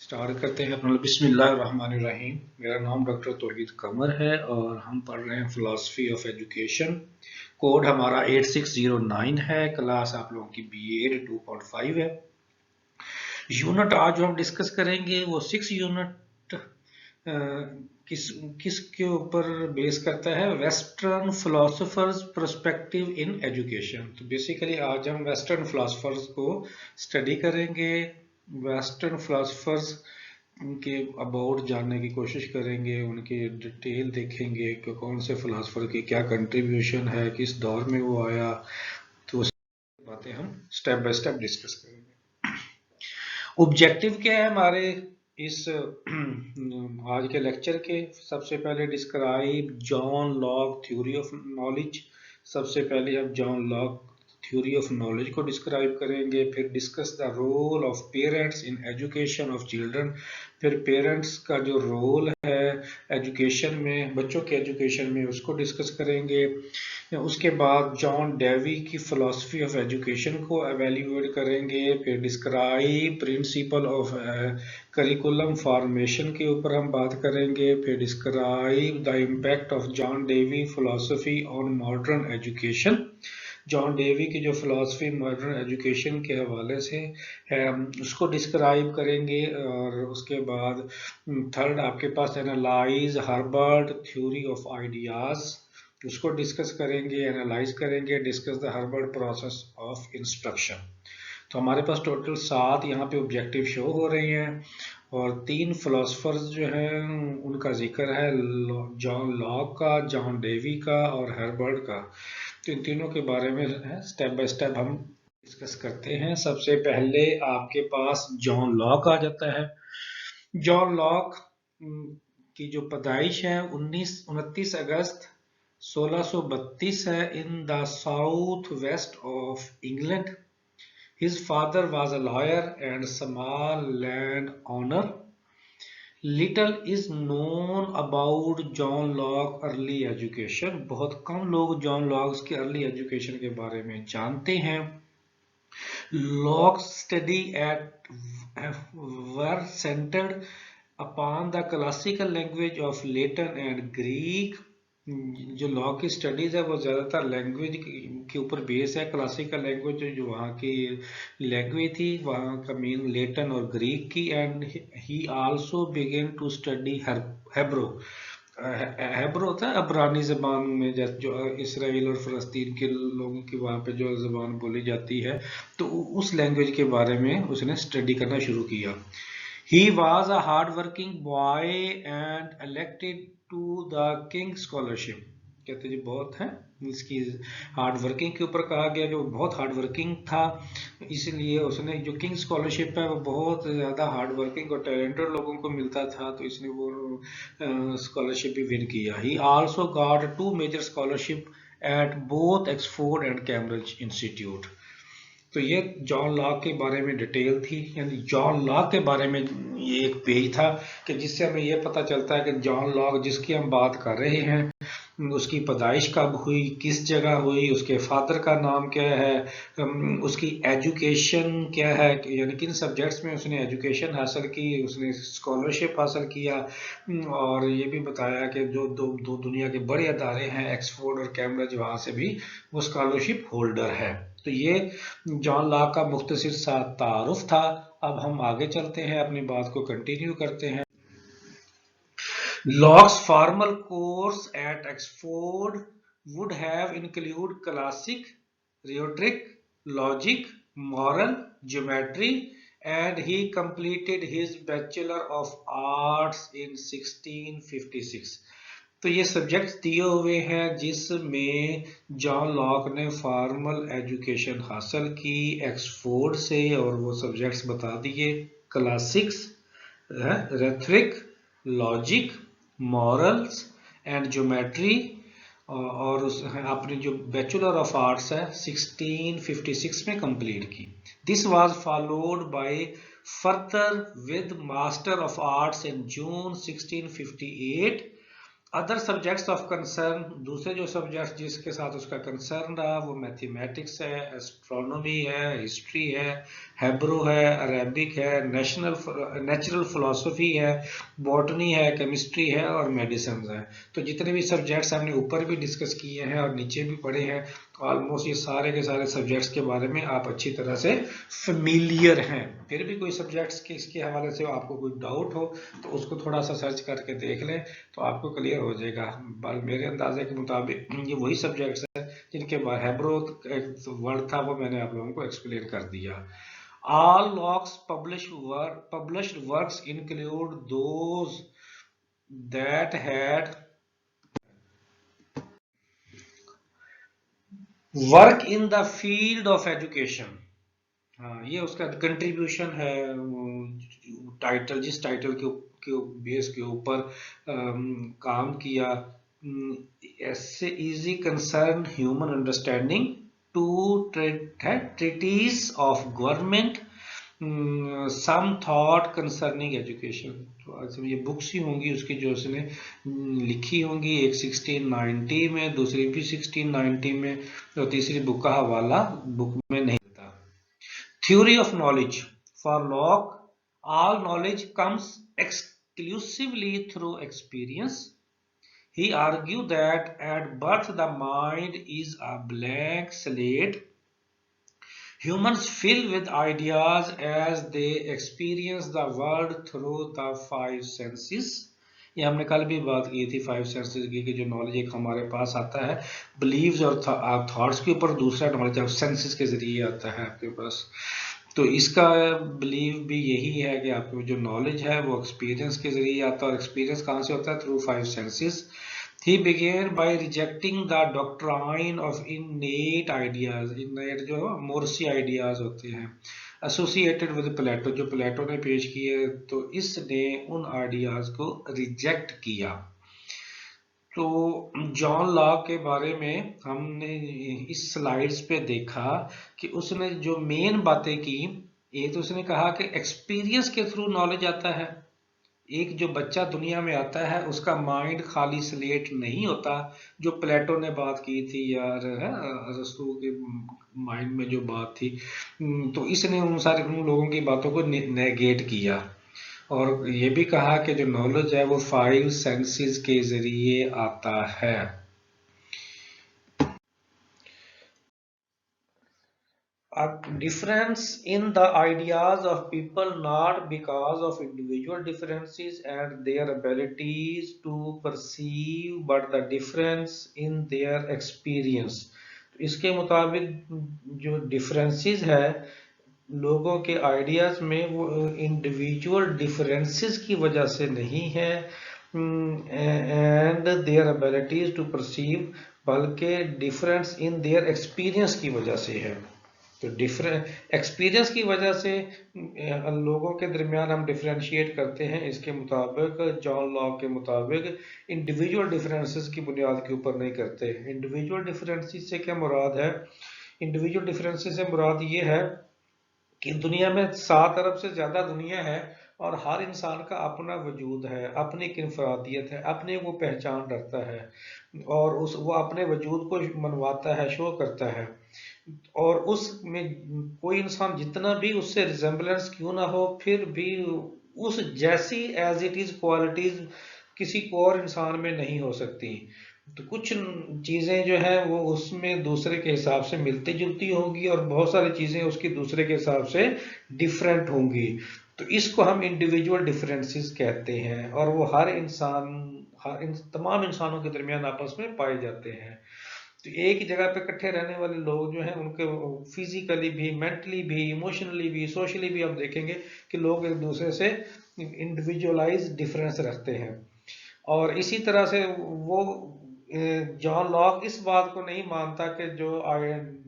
Start करते हैं अपना। बिस्मिल्लाहिर्रहमानिर्रहीम। मेरा नाम डॉक्टर तौहीद कमर है और हम पढ़ रहे हैं फिलॉसफी ऑफ एजुकेशन। कोड हमारा 8609 है। क्लास आप लोगों की BEd 2.5 है। यूनिट आज जो हम डिस्कस करेंगे वो 6 यूनिट किस किस के ऊपर बेस करता है? Western philosophers perspective in education. तो बेसिकली आज हम वेस्टर्न फिलोसोफर्स को स्टडी करेंगे। वेस्टर्न फिलोसोफर्स उनके अबाउट जानने की कोशिश करेंगे, उनके डिटेल देखेंगे कि कौन से फिलोसोफर की क्या कंट्रीब्यूशन है, किस दौर में वो आया। तो बातें हम स्टेप बाय स्टेप डिस्कस करेंगे। ऑब्जेक्टिव क्या है हमारे इस आज के लेक्चर के? सबसे पहले describe John Locke theory of knowledge. सबसे पहले हम John Locke theory of knowledge को डिस्क्राइब करेंगे। फिर discuss the role of parents in education of children. फिर पेरेंट्स का जो रोल है एजुकेशन में, बच्चों के एजुकेशन में, उसको डिस्कस करेंगे। उसके बाद जॉन डेवी की फिलॉसफी ऑफ एजुकेशन को एवेल्यूएट करेंगे। फिर describe principle of curriculum formation के ऊपर हम बात करेंगे। फिर describe the impact of John Dewey philosophy on modern education. John Dewey की जो फिलॉसफी मॉडर्न एजुकेशन के हवाले से है उसको डिस्क्राइब करेंगे। और उसके बाद थर्ड आपके पास analyse Herbart theory of ideas, उसको डिस्कस करेंगे, एनालाइज करेंगे। Discuss the Herbart process of instruction. तो हमारे पास टोटल 7 यहाँ पे ऑब्जेक्टिव शो हो रही हैं और 3 फिलोसफर्स जो हैं उनका जिक्र है, जॉन लॉक का, जॉन डेवी का और हर्बर्ट का। तो इन तीनों के बारे में स्टेप बाय स्टेप हम डिस्कस करते हैं। सबसे पहले आपके पास जॉन लॉक आ जाता है। जॉन लॉक की जो पैदाइश है 29 अगस्त 1632 है in the south west of England. His father was a lawyer and small landowner. Little is known about John Locke early education. बहुत कम लोग जॉन लॉक्स के अर्ली एजुकेशन के बारे में जानते हैं। Locke's study at were centered upon the classical language of Latin and Greek. जो law की स्टडीज है वो ज़्यादातर लैंग्वेज के ऊपर बेस है। क्लासिकल लैंग्वेज जो वहाँ की लैंग्वेज थी वहाँ का मेन लेटन और ग्रीक की। And he also began to study Hebrew. Hebrew होता है अब्रानी ज़बान में, जैसे जो इसराइल और फ़लस्तीन के लोगों की वहाँ पे जो ज़बान बोली जाती है, तो उस लैंग्वेज के बारे में उसने स्टडी करना शुरू किया। He was a hard-working boy and elected to the King's Scholarship. कहते जी बहुत है इसकी हार्ड वर्किंग के ऊपर कहा गया कि वो बहुत हार्ड वर्किंग था, इसलिए उसने जो किंग स्कॉलरशिप है वो बहुत ज़्यादा हार्ड वर्किंग और टैलेंटेड लोगों को मिलता था, तो इसने वो स्कॉलरशिप भी विन किया। He also got 2 major scholarship at both Oxford and Cambridge institute. तो ये जॉन लॉक के बारे में डिटेल थी। यानी जॉन लॉक के बारे में ये एक पेज था कि जिससे हमें ये पता चलता है कि जॉन लॉक जिसकी हम बात कर रहे हैं उसकी पैदाइश कब हुई, किस जगह हुई, उसके फादर का नाम क्या है, उसकी एजुकेशन क्या है, यानी किन सब्जेक्ट्स में उसने एजुकेशन हासिल की, उसने स्कॉलरशिप हासिल किया। और ये भी बताया कि जो दो दुनिया के बड़े अदारे हैं एक्सफोर्ड और कैम्ब्रिज, वहाँ से भी वो स्कॉलरशिप होल्डर है। तो ये जॉन लॉक का मुख्तसर सा तारुफ था। अब हम आगे चलते हैं, अपनी बात को कंटिन्यू करते हैं। Locke's formal course at Oxford would have included classic, rhetoric, logic, moral, geometry, and he completed his Bachelor of Arts in 1656. तो ये सब्जेक्ट्स दिए हुए हैं जिसमें जॉन लॉक ने फॉर्मल एजुकेशन हासिल की एक्सफोर्ड से, और वो सब्जेक्ट्स बता दिए, classics, rhetoric, logic, morals and geometry. और उस आपने जो बैचलर ऑफ आर्ट्स है 1656 में कंप्लीट की। This was followed by further with master of arts in June 1658 other subjects of concern, दूसरे जो सब्जेक्ट जिसके साथ उसका कंसर्न रहा वो मैथमेटिक्स है, एस्ट्रोनॉमी है, हिस्ट्री है, हेब्रू है, अरेबिक है, नेचुरल फिलोसफी है, बॉटनी है, केमिस्ट्री है और मेडिसिन है। तो जितने भी सब्जेक्ट्स हमने ऊपर भी डिस्कस किए हैं और नीचे भी पढ़े हैं, ऑलमोस्ट ये सारे के सारे सब्जेक्ट्स के बारे में आप अच्छी तरह से फेमिलियर हैं। फिर भी कोई सब्जेक्ट्स के इसके हवाले से आपको कोई डाउट हो तो उसको थोड़ा सा सर्च करके देख लें तो आपको क्लियर हो जाएगा। मेरे अंदाजे के मुताबिक ये वही सब्जेक्ट्स हैं जिनके बाद हेब्रो वर्ड था वो मैंने आप लोगों को एक्सप्लेन कर दिया। All Locke's published works include those that had work in the field of education। हाँ, ये उसका कंट्रीब्यूशन है। टाइटल, जिस टाइटल के बेस के ऊपर काम किया, ऐसे essay concern human understanding two treatise of government, some thought concerning education. तो ये बुक्स ही होंगी उसकी जो उसने लिखी होंगी, एक 1690 में, दूसरी भी 1690 में, और तीसरी बुक का हवाला बुक में नहीं देता। Theory of knowledge. For Locke, all knowledge comes exclusively through experience. He argued that at birth the mind is a blank slate. Humans fill with ideas as they experience the world through the five senses. ये हमने कल भी बात की थी five senses की, कि जो नॉलेज एक हमारे पास आता है बिलीव्स और थॉट्स के ऊपर, दूसरा नॉलेज सेंसेस के जरिए आता है आपके पास। तो इसका बिलीव भी यही है कि आपको जो नॉलेज है वो एक्सपीरियंस के जरिए आता है, और एक्सपीरियंस कहाँ से होता है? Through five senses. He began by rejecting the doctrine of innate ideas। innate जो मोर्सी आइडियाज होते हैं एसोसिएटेड विद प्लेटो, जो प्लेटो ने पेश किए, तो इसने उन आइडियाज को रिजेक्ट किया। तो जॉन लॉक के बारे में हमने इस स्लाइड्स पे देखा कि उसने जो मेन बातें की, एक तो उसने कहा कि एक्सपीरियंस के थ्रू नॉलेज आता है। एक जो बच्चा दुनिया में आता है उसका माइंड खाली स्लेट नहीं होता, जो प्लेटो ने बात की थी यार, अरस्तु के माइंड में जो बात थी। तो इसने उन लोगों की बातों को नेगेट किया, और ये भी कहा कि जो नॉलेज है वो फाइव सेंसेस के जरिए आता है। A difference in the ideas of people, not because of individual differences and their abilities to perceive, but the difference in their experience। तो इसके मुताबिक जो differences है लोगों के आइडियाज में, वो इंडिविजुअल डिफरेंसेस की वजह से नहीं है and their abilities to perceive, बल्कि डिफरेंस इन देयर एक्सपीरियंस की वजह से है। तो डिफरेंट एक्सपीरियंस की वजह से लोगों के दरमियान हम डिफरेंशिएट करते हैं। इसके मुताबिक, जॉन लॉक के मुताबिक, इंडिविजुअल डिफरेंसेस की बुनियाद के ऊपर नहीं करते। इंडिविजुअल डिफरेंसेस से क्या मुराद है? इंडिविजुअल डिफरेंसेस से मुराद ये है कि दुनिया में 7 अरब से ज्यादा दुनिया है और हर इंसान का अपना वजूद है, अपनी एक इंफरादियत है, अपने वो पहचान रखता है, और वो अपने वजूद को मनवाता है, शो करता है। और उसमें कोई इंसान जितना भी उससे रिजेम्बलेंस क्यों ना हो, फिर भी उस जैसी एज इट इज क्वालिटीज किसी को और इंसान में नहीं हो सकती। तो कुछ चीजें जो है वो उसमें दूसरे के हिसाब से मिलती जुलती होंगी, और बहुत सारी चीजें उसकी दूसरे के हिसाब से डिफरेंट होंगी। तो इसको हम इंडिविजुअल डिफरेंसेस कहते हैं, और वो हर तमाम इंसानों के दरमियान आपस में पाए जाते हैं। तो एक ही जगह पे इकट्ठे रहने वाले लोग जो हैं उनके फिजिकली भी, मेंटली भी, इमोशनली भी, सोशली भी आप देखेंगे कि लोग एक दूसरे से इंडिविजुअलाइज डिफरेंस रखते हैं। और इसी तरह से वो जॉन लॉक इस बात को नहीं मानता कि जो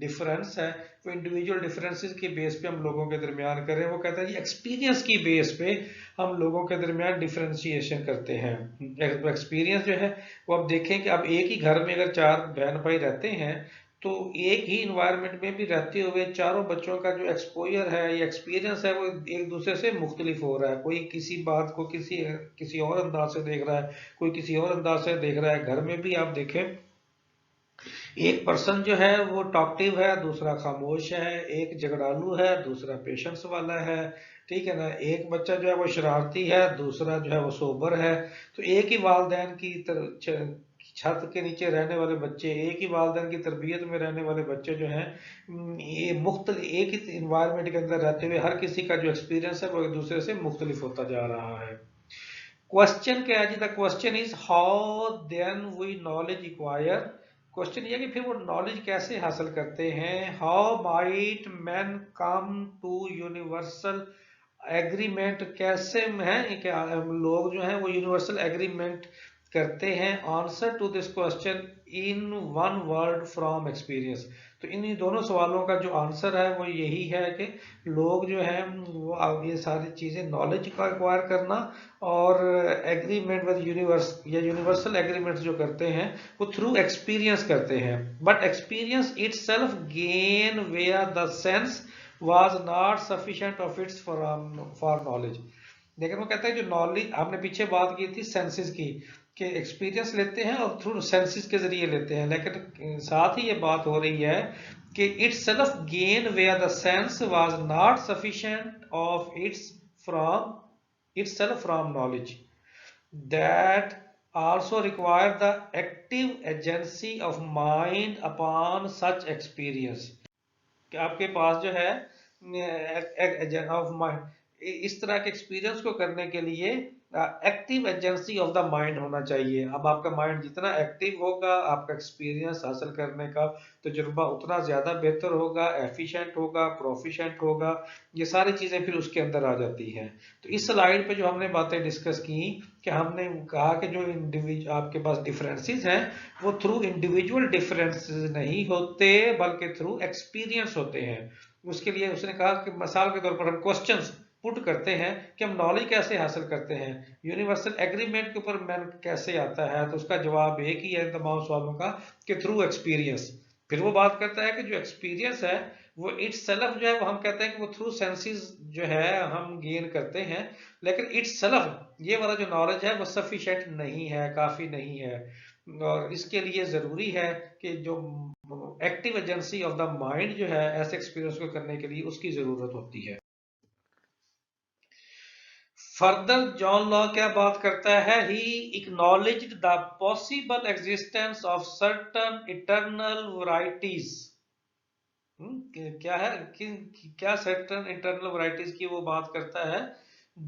डिफरेंस है वो इंडिविजुअल डिफरेंसेस की बेस पे हम लोगों के दरमियान करें। वो कहता है कि एक्सपीरियंस की बेस पे हम लोगों के दरमियान डिफरेंशिएशन करते हैं। एक्सपीरियंस जो है वो अब देखें कि अब एक ही घर में अगर 4 बहन भाई रहते हैं तो एक ही इन्वायरमेंट में भी रहते हुए चारों बच्चों का जो एक्सपोजर है या एक्सपीरियंस है वो एक दूसरे से मुख्तलिफ हो रहा है। कोई किसी बात को किसी और अंदाज से देख रहा है, कोई किसी और अंदाज से देख रहा है। घर में भी आप देखें, एक पर्सन जो है वो टॉकटिव है, दूसरा खामोश है, एक झगड़ालू है, दूसरा पेशेंस वाला है, ठीक है ना। एक बच्चा जो है वो शरारती है, दूसरा जो है वो सोबर है। तो एक ही वालदैन की छत के नीचे रहने वाले बच्चे, एक ही वालदैन की तरबियत में रहने वाले बच्चे जो हैं, ये एक ही इन्वायरमेंट के अंदर रहते हुए हर किसी का जो एक्सपीरियंस है वो एक दूसरे से मुख्तलिफ होता जा रहा है। क्वेश्चन क्या है जी? The question is how then we knowledge acquire. Question ये कि फिर वो नॉलेज कैसे हासिल करते हैं। How might man come to universal agreement, कैसे है क्या लोग जो हैं वो यूनिवर्सल एग्रीमेंट करते हैं। Answer to this question in one word from experience. तो इन दोनों सवालों का जो आंसर है वो यही है कि लोग जो हैं वो ये सारी चीजें नॉलेज का एक्वायर करना और एग्रीमेंट विद यूनिवर्स या यूनिवर्सल एग्रीमेंट जो करते हैं वो थ्रू एक्सपीरियंस करते हैं। But experience itself gain where the sense was not sufficient of its for knowledge। लेकिन वो कहता है जो नॉलेज, आपने पीछे बात की थी सेंसेस की, कि एक्सपीरियंस लेते हैं और थ्रू सेंसेस के जरिए लेते हैं, लेकिन साथ ही ये बात हो रही है कि itself gain where the sense was not sufficient of itself from knowledge that also require the active agency of mind upon such experience। कि आपके पास जो है ऑफ माइंड, इस तरह के एक्सपीरियंस को करने के लिए active agency of the mind होना चाहिए। अब आपका माइंड जितना एक्टिव होगा, आपका एक्सपीरियंस हासिल करने का तजुर्बा उतना ज्यादा बेहतर होगा, एफिशिएंट होगा, प्रोफिशिएंट होगा। ये सारी चीजें फिर उसके अंदर आ जाती हैं। तो इस स्लाइड पे जो हमने बातें डिस्कस की, कि हमने कहा कि जो आपके पास डिफरेंसेस हैं वो थ्रू इंडिविजुअल डिफरेंसेस नहीं होते बल्कि थ्रू एक्सपीरियंस होते हैं। उसके लिए उसने कहा कि मिसाल के तौर पर हम क्वेश्चंस पुट करते हैं कि हम नॉलेज कैसे हासिल करते हैं, यूनिवर्सल एग्रीमेंट के ऊपर मैन कैसे आता है, तो उसका जवाब एक ही है तमाम सवालों का कि थ्रू एक्सपीरियंस। फिर वो बात करता है कि जो एक्सपीरियंस है वो इट्स सेल्फ जो है वो हम कहते हैं कि वो थ्रू सेंसेस जो है हम गेन करते हैं, लेकिन इट्स सेल्फ ये वाला जो नॉलेज है वो सफिशिएंट नहीं है, काफी नहीं है। और इसके लिए जरूरी है कि जो active agency of the mind जो है ऐसे एक्सपीरियंस को करने के लिए उसकी जरूरत होती है। फर्दर जॉन लॉ क्या बात करता है? He acknowledged the possible existence of certain eternal varieties. क्या है क्या सर्टन इंटरनल वैरायटीज की वो बात करता है?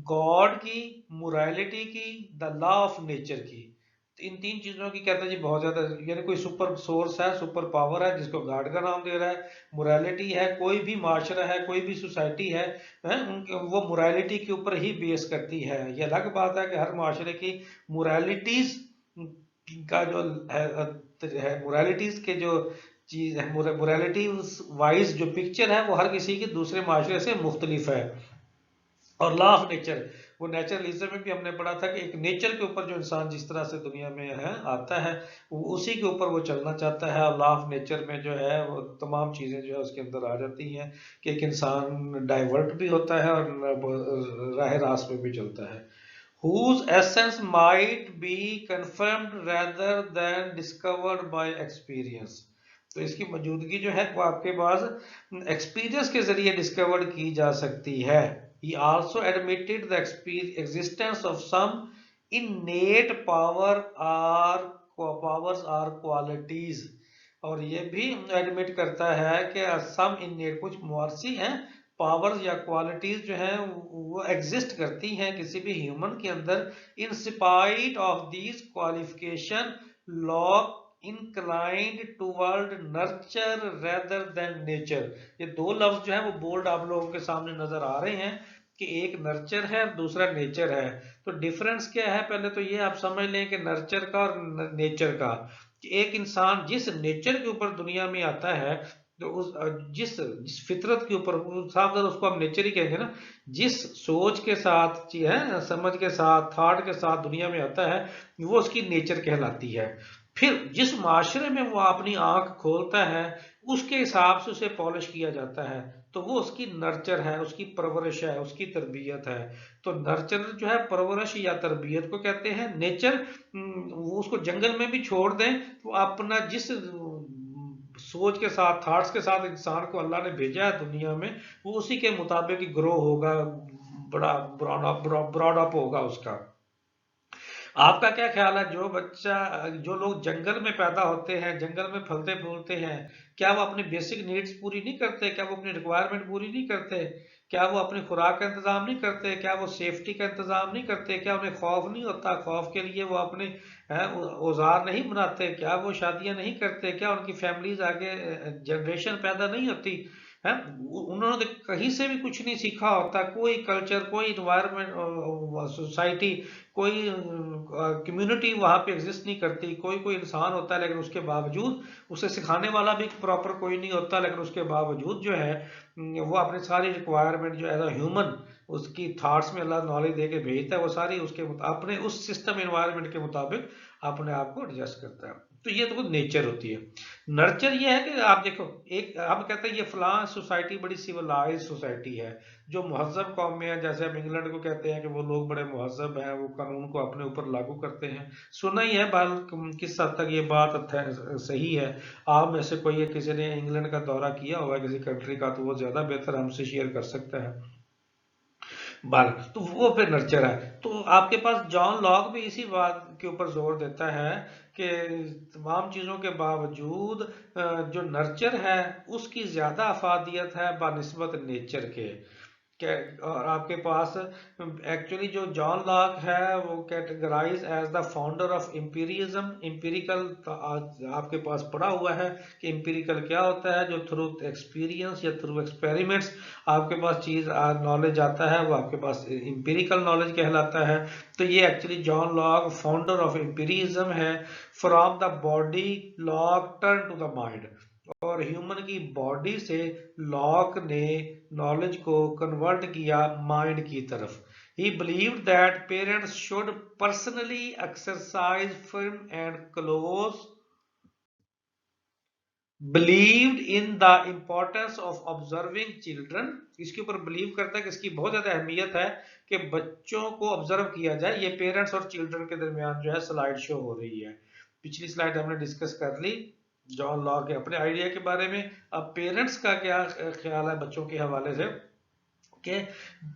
गॉड की, मोरालिटी की, द लॉ ऑफ नेचर की। इन तीन चीजों की कहता है जी बहुत ज्यादा, यानी कोई सुपर सोर्स है, सुपर पावर है जिसको गॉड का नाम दे रहा है। मोरालिटी है, कोई भी माशरा है, कोई भी सोसाइटी है, वो मोरालिटी के ऊपर ही बेस करती है। ये अलग बात है कि हर माशरे की मोरालिटीज का जो है मोरालिटीज के जो चीज है, मोरालिटी वाइज जो पिक्चर है वो हर किसी के दूसरे माशरे से मुख्तलिफ है। और लॉ ऑफ नेचर, वो नेचरलिज्म में भी हमने पढ़ा था कि एक नेचर के ऊपर जो इंसान जिस तरह से दुनिया में है आता है वो उसी के ऊपर वो चलना चाहता है। और लॉ ऑफ नेचर में जो है वो तमाम चीजें जो है उसके अंदर आ जाती हैं कि एक इंसान डाइवर्ट भी होता है और राह रास्त में भी चलता है। whose essence might be confirmed rather than discovered by experience। तो इसकी मौजूदगी जो है वो आपके पास एक्सपीरियंस के जरिए डिस्कवर की जा सकती है। He also admitted the existence of some innate powers or qualities। और ये भी एडमिट करता है कि सम innate, कुछ मुआरसी हैं, पावर्स या क्वालिटीज जो हैं वो एग्जिस्ट करती हैं किसी भी ह्यूमन के अंदर। In spite of these qualification law inclined toward nurture rather than nature। ये दो लफ्ज जो है वो बोल्ड आप लोगों के सामने नजर आ रहे हैं कि एक नर्चर है, दूसरा नेचर है। तो डिफरेंस क्या है? पहले तो ये आप समझ लें कि नर्चर का और नेचर का, कि एक इंसान जिस नेचर के ऊपर दुनिया में आता है, तो उस जिस फितरत के ऊपर, साफ उसको हम नेचर ही कहेंगे ना, जिस सोच के साथ है, समझ के साथ, थॉट के साथ दुनिया में आता है वो उसकी नेचर कहलाती है। फिर जिस माशरे में वो अपनी आंख खोलता है उसके हिसाब से उसे पॉलिश किया जाता है, तो वो उसकी नर्चर है, उसकी परवरिश है, उसकी तरबियत है। तो नर्चर जो है परवरिश या तरबियत को कहते हैं। नेचर वो उसको जंगल में भी छोड़ दें तो अपना जिस सोच के साथ, थॉट्स के साथ इंसान को अल्लाह ने भेजा है दुनिया में, वो उसी के मुताबिक ग्रो होगा, बड़ा ब्रॉड अप होगा उसका। आपका क्या ख्याल है, जो बच्चा, जो लोग जंगल में पैदा होते हैं, जंगल में फलते फूलते हैं, क्या वो अपनी बेसिक नीड्स पूरी नहीं करते? क्या वो अपनी रिक्वायरमेंट पूरी नहीं करते? क्या वो अपनी खुराक का इंतजाम नहीं करते? क्या वो सेफ्टी का इंतजाम नहीं करते? क्या उन्हें खौफ नहीं होता? खौफ के लिए वो अपने औजार नहीं बनाते? क्या वो शादियां नहीं करते? क्या उनकी फैमिलीज आगे जनरेशन पैदा नहीं होती है? उन्होंने कहीं से भी कुछ नहीं सीखा होता, कोई कल्चर, कोई इन्वायरमेंट, सोसाइटी, कोई कम्युनिटी वहां पे एग्जिस्ट नहीं करती। कोई कोई इंसान होता है लेकिन उसके बावजूद उसे सिखाने वाला भी प्रॉपर कोई नहीं होता, लेकिन उसके बावजूद जो है वो अपनी सारी रिक्वायरमेंट जो एज अ ह्यूमन उसकी थॉट्स में अल्लाह नॉलेज दे के भेजता है, वो सारी उसके अपने उस सिस्टम एनवायरनमेंट के मुताबिक अपने आप को एडजस्ट करता है। तो ये तो नेचर होती है। नर्चर ये है कि आप देखो, एक हम कहते हैं ये फलां सोसाइटी बड़ी सिविलाइज सोसाइटी है, जो महजब कौम में है। जैसे हम इंग्लैंड को कहते हैं कि वो लोग बड़े महजब हैं, वो कानून को अपने ऊपर लागू करते हैं। सुना ही है बाल, किस हद तक ये बात सही है। आप में से कोई किसी ने इंग्लैंड का दौरा किया हुआ है किसी कंट्री का, तो वो ज्यादा बेहतर हमसे शेयर कर सकता है बाल। तो वो फिर नर्चर है। तो आपके पास जॉन लॉक भी इसी बात के ऊपर जोर देता है कि तमाम चीजों के बावजूद जो नर्चर है उसकी ज्यादा अफादियत है बानिस्बत नेचर के। और आपके पास एक्चुअली जो जॉन लॉक है वो categorise as the founder of empiricism. Empirical आपके पास पढ़ा हुआ है कि एम्पिरिकल क्या होता है, जो थ्रू एक्सपीरियंस या थ्रू एक्सपेरिमेंट्स आपके पास चीज नॉलेज आता है, वो आपके पास एम्पिरिकल नॉलेज कहलाता है। तो ये actually John Locke founder of empiricism है। From the body Locke turn to the mind, और ह्यूमन की बॉडी से लॉक ने नॉलेज को कन्वर्ट किया माइंड की तरफ। He believed that parents should personally exercise firm and close, believed in the importance of observing children. इसके ऊपर बिलीव करता है कि इसकी बहुत ज्यादा अहमियत है कि बच्चों को ऑब्जर्व किया जाए। ये पेरेंट्स और चिल्ड्रन के दरमियान जो है स्लाइड शो हो रही है। पिछली स्लाइड हमने डिस्कस कर ली जॉन लॉ के अपने आइडिया के बारे में। अब पेरेंट्स का क्या ख्याल है बच्चों के हवाले से, कि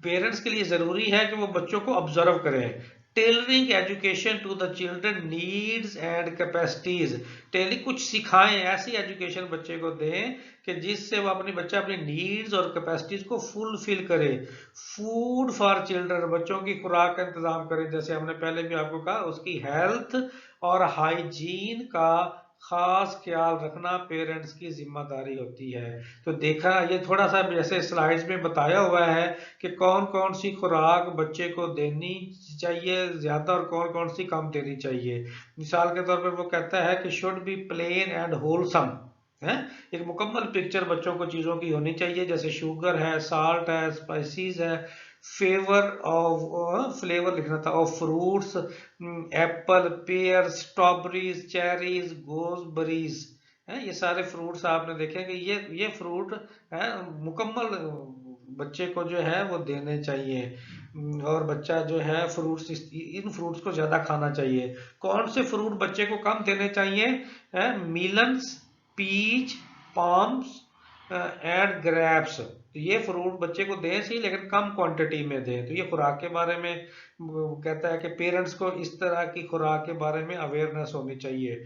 पेरेंट्स के लिए जरूरी है कि वो बच्चों को ऑब्जर्व करें। Tailoring education to the children needs and capacities. Tailoring कुछ सिखाएं, ऐसी एजुकेशन बच्चे को दें कि जिससे वो अपनी बच्चा अपनी नीड्स और कैपेसिटीज को फुलफिल करे। फूड फॉर चिल्ड्रन, बच्चों की खुराक का इंतजाम करें। जैसे हमने पहले भी आपको कहा, उसकी हेल्थ और हाइजीन का खास ख्याल रखना पेरेंट्स की जिम्मेदारी होती है। तो देखा, ये थोड़ा सा जैसे स्लाइड्स में बताया हुआ है कि कौन कौन सी खुराक बच्चे को देनी चाहिए ज्यादा और कौन कौन सी कम देनी चाहिए। मिसाल के तौर पर वो कहता है कि should be plain and wholesome है। एक मुकम्मल पिक्चर बच्चों को चीजों की होनी चाहिए, जैसे शुगर है, साल्ट है, स्पाइसीज है, फेवर ऑफ फ्लेवर लिखना था of fruits, apple, pear, strawberries, cherries, gooseberries है। ये सारे फ्रूट्स आपने देखे कि ये फ्रूट है मुकम्मल बच्चे को जो है वो देने चाहिए। और बच्चा जो है फ्रूट्स, इन फ्रूट्स को ज्यादा खाना चाहिए। कौन से फ्रूट बच्चे को कम देने चाहिए है? मिलन्स, पीच, पाम्स एंड ग्रेप्स। तो ये फ्रूट बच्चे को दें सही लेकिन कम क्वांटिटी में दें। तो ये खुराक के बारे में कहता है कि पेरेंट्स को इस तरह की खुराक के बारे में अवेयरनेस होनी चाहिए।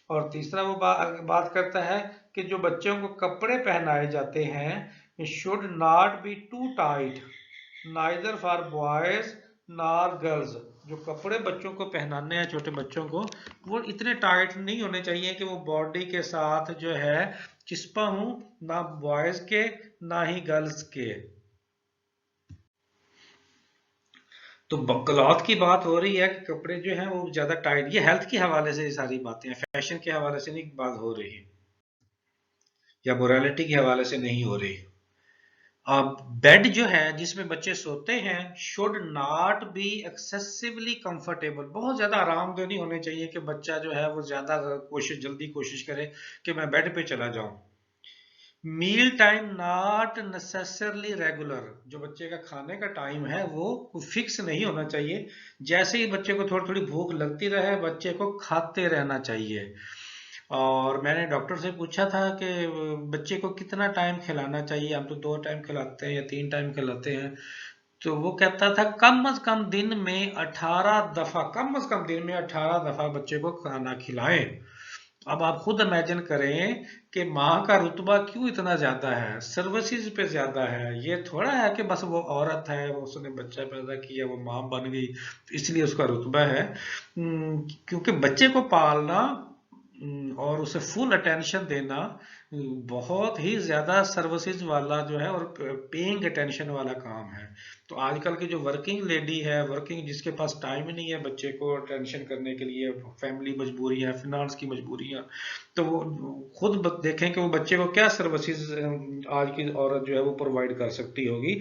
और तीसरा वो बात करता है कि जो बच्चों को कपड़े पहनाए जाते हैं should not be too tight neither for boys nor girls. जो कपड़े बच्चों को पहनाने हैं छोटे बच्चों को, वो इतने टाइट नहीं होने चाहिए कि वो बॉडी के साथ जो है चिपका हूं, ना बॉयज के ना ही गर्ल्स के। तो क्लॉथ की बात हो रही है कि कपड़े जो हैं वो ज्यादा टाइट, ये हेल्थ के हवाले से सारी बातें हैं, फैशन के हवाले से नहीं बात हो रही है या मोरालिटी के हवाले से नहीं हो रही। अब बेड जो है जिसमें बच्चे सोते हैं should not B excessively comfortable, बहुत ज्यादा आरामदेह नहीं होने चाहिए कि बच्चा जो है वो ज्यादा जल्दी कोशिश करे कि मैं बेड पे चला जाऊं। Meal time not necessarily regular, जो बच्चे का खाने का टाइम है वो फिक्स नहीं होना चाहिए। जैसे ही बच्चे को थोड़ी थोड़ी भूख लगती रहे बच्चे को खाते रहना चाहिए। और मैंने डॉक्टर से पूछा था कि बच्चे को कितना टाइम खिलाना चाहिए, हम तो 2 टाइम खिलाते हैं या 3 टाइम खिलाते हैं। तो वो कहता था कम से कम दिन में 18 दफा, कम से कम दिन में 18 दफा बच्चे को खाना खिलाएं। अब आप खुद इमेजिन करें कि माँ का रुतबा क्यों इतना ज्यादा है, सर्विसेज पे ज्यादा है। ये थोड़ा है कि बस वो औरत है, वो उसने बच्चा पैदा किया, वो माँ बन गई इसलिए उसका रुतबा है। क्योंकि बच्चे को पालना और उसे फुल अटेंशन देना बहुत ही ज्यादा सर्विसेज वाला जो है और पेइंग अटेंशन वाला काम है। तो आजकल की जो वर्किंग लेडी है, वर्किंग जिसके पास टाइम ही नहीं है बच्चे को अटेंशन करने के लिए, फैमिली मजबूरियां, फिनांस की मजबूरियां, तो वो खुद देखें कि वो बच्चे को क्या सर्विसेज आज की औरत जो है वो प्रोवाइड कर सकती होगी।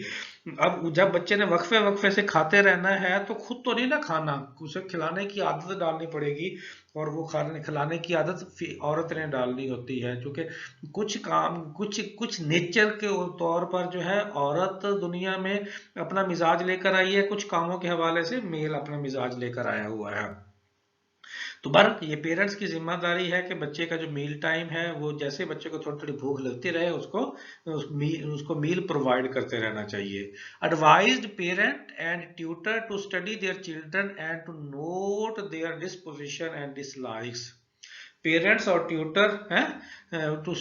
अब जब बच्चे ने वक्फे वक्फे से खाते रहना है तो खुद तो नहीं ना खाना, उसे खिलाने की आदत डालनी पड़ेगी। और वो खाने खिलाने की आदत औरत ने डालनी होती है, क्योंकि कुछ काम, कुछ कुछ नेचर के तौर पर जो है औरत दुनिया में अपना मिजाज लेकर आई है, कुछ कामों के हवाले से मेल अपना मिजाज लेकर आया हुआ है। तो बहरहाल ये पेरेंट्स की जिम्मेदारी है कि बच्चे का जो मील टाइम है वो जैसे बच्चे को थोड़ी थोड़ी भूख लगती रहे उसको मील प्रोवाइड करते रहना चाहिए। Advised parent and tutor to study their children and to note their disposition and dislikes. Parents और ट्यूटर हैं तो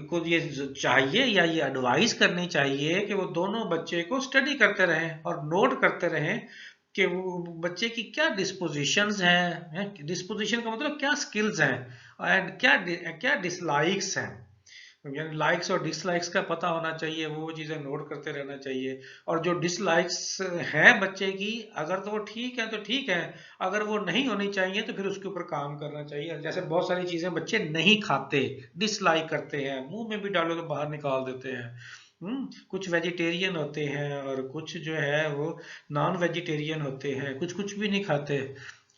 को ये चाहिए या ये एडवाइस करनी चाहिए कि वो दोनों बच्चे को स्टडी करते रहें और नोट करते रहें कि वो बच्चे की क्या डिस्पोजिशंस हैं, डिस्पोजिशन का मतलब क्या स्किल्स हैं एंड क्या क्या डिसलाइक्स हैं, यानी लाइक्स और डिसलाइक्स का पता होना चाहिए, वो चीजें नोट करते रहना चाहिए। और जो डिसलाइक्स हैं बच्चे की, अगर तो वो ठीक है तो ठीक है, अगर वो नहीं होनी चाहिए तो फिर उसके ऊपर काम करना चाहिए। जैसे बहुत सारी चीजें बच्चे नहीं खाते, डिसलाइक करते हैं, मुंह में भी डालो तो बाहर निकाल देते हैं। कुछ वेजिटेरियन होते हैं और कुछ जो है वो नॉन वेजिटेरियन होते हैं, कुछ कुछ भी नहीं खाते,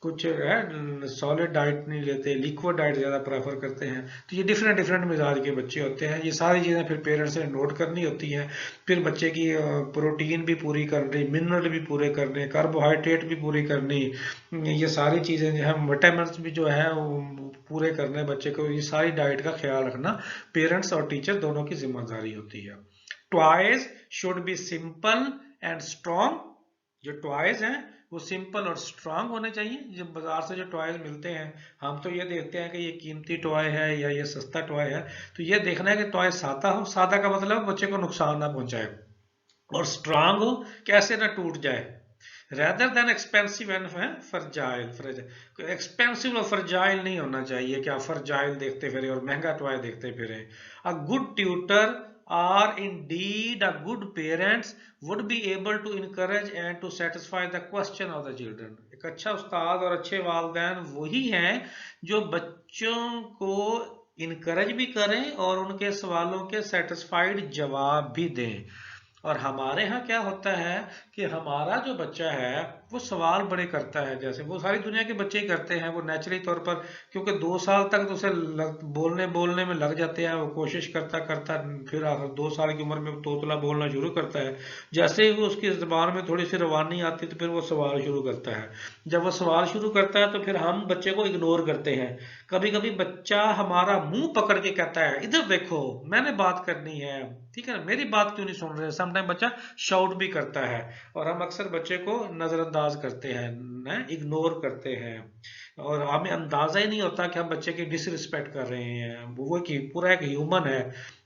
कुछ है सॉलिड डाइट नहीं लेते, लिक्विड डाइट ज्यादा प्रेफर करते हैं। तो ये डिफरेंट डिफरेंट मिजाज के बच्चे होते हैं, ये सारी चीजें फिर पेरेंट्स ने नोट करनी होती हैं। फिर बच्चे की प्रोटीन भी पूरी करनी, मिनरल भी पूरे करने, कार्बोहाइड्रेट भी पूरी करनी, ये सारी चीजें जो है, विटामिन भी जो है वो पूरे करने बच्चे को, ये सारी डाइट का ख्याल रखना पेरेंट्स और टीचर दोनों की जिम्मेदारी होती है। Toys should be simple and strong, जो टॉयज हैं वो सिंपल और स्ट्रांग होने चाहिए। जब बाजार से जो टॉयज मिलते हैं, हम तो ये देखते हैं कि ये कीमती टॉय है या ये सस्ता टॉय है, तो ये देखना है कि टॉय सादा हो, सादा का मतलब बच्चे को नुकसान ना पहुंचाए, और स्ट्रांग हो, कैसे ना टूट जाए। Rather than expensive and fragile, expensive और फर्जाइल नहीं होना चाहिए कि आप फर्जाइल देखते फिरे और महंगा टॉय देखते फिरे। A good tutor are indeed a good parents would be able to encourage and to satisfy the question of the children. एक अच्छा उस्ताद और अच्छे वालिदैन वही हैं जो बच्चों को इनकरेज भी करें और उनके सवालों के सेटिस्फाइड जवाब भी दें। और हमारे यहाँ क्या होता है कि हमारा जो बच्चा है वो सवाल बड़े करता है, जैसे वो सारी दुनिया के बच्चे ही करते हैं, वो नेचुरली तौर पर, क्योंकि 2 साल तक तो उसे बोलने बोलने में लग जाते हैं, वो कोशिश करता करता फिर आखिर 2 साल की उम्र में वो तोतला बोलना शुरू करता है। जैसे ही वो उसकी जबान में थोड़ी सी रवानी आती तो फिर वो सवाल शुरू करता है। जब वो सवाल शुरू करता है तो फिर हम बच्चे को इग्नोर करते हैं। कभी कभी बच्चा हमारा मुंह पकड़ के कहता है इधर देखो मैंने बात करनी है, ठीक है ना, मेरी बात क्यों नहीं सुन रहे। समटाइम बच्चा शाउट भी करता है और हम अक्सर बच्चे को नजरअंदाज करते हैं, इग्नोर करते हैं, और हमें अंदाजा ही नहीं होता कि हम बच्चे की डिसरिस्पेक्ट कर रहे हैं। वो कि पूरा एक ह्यूमन है,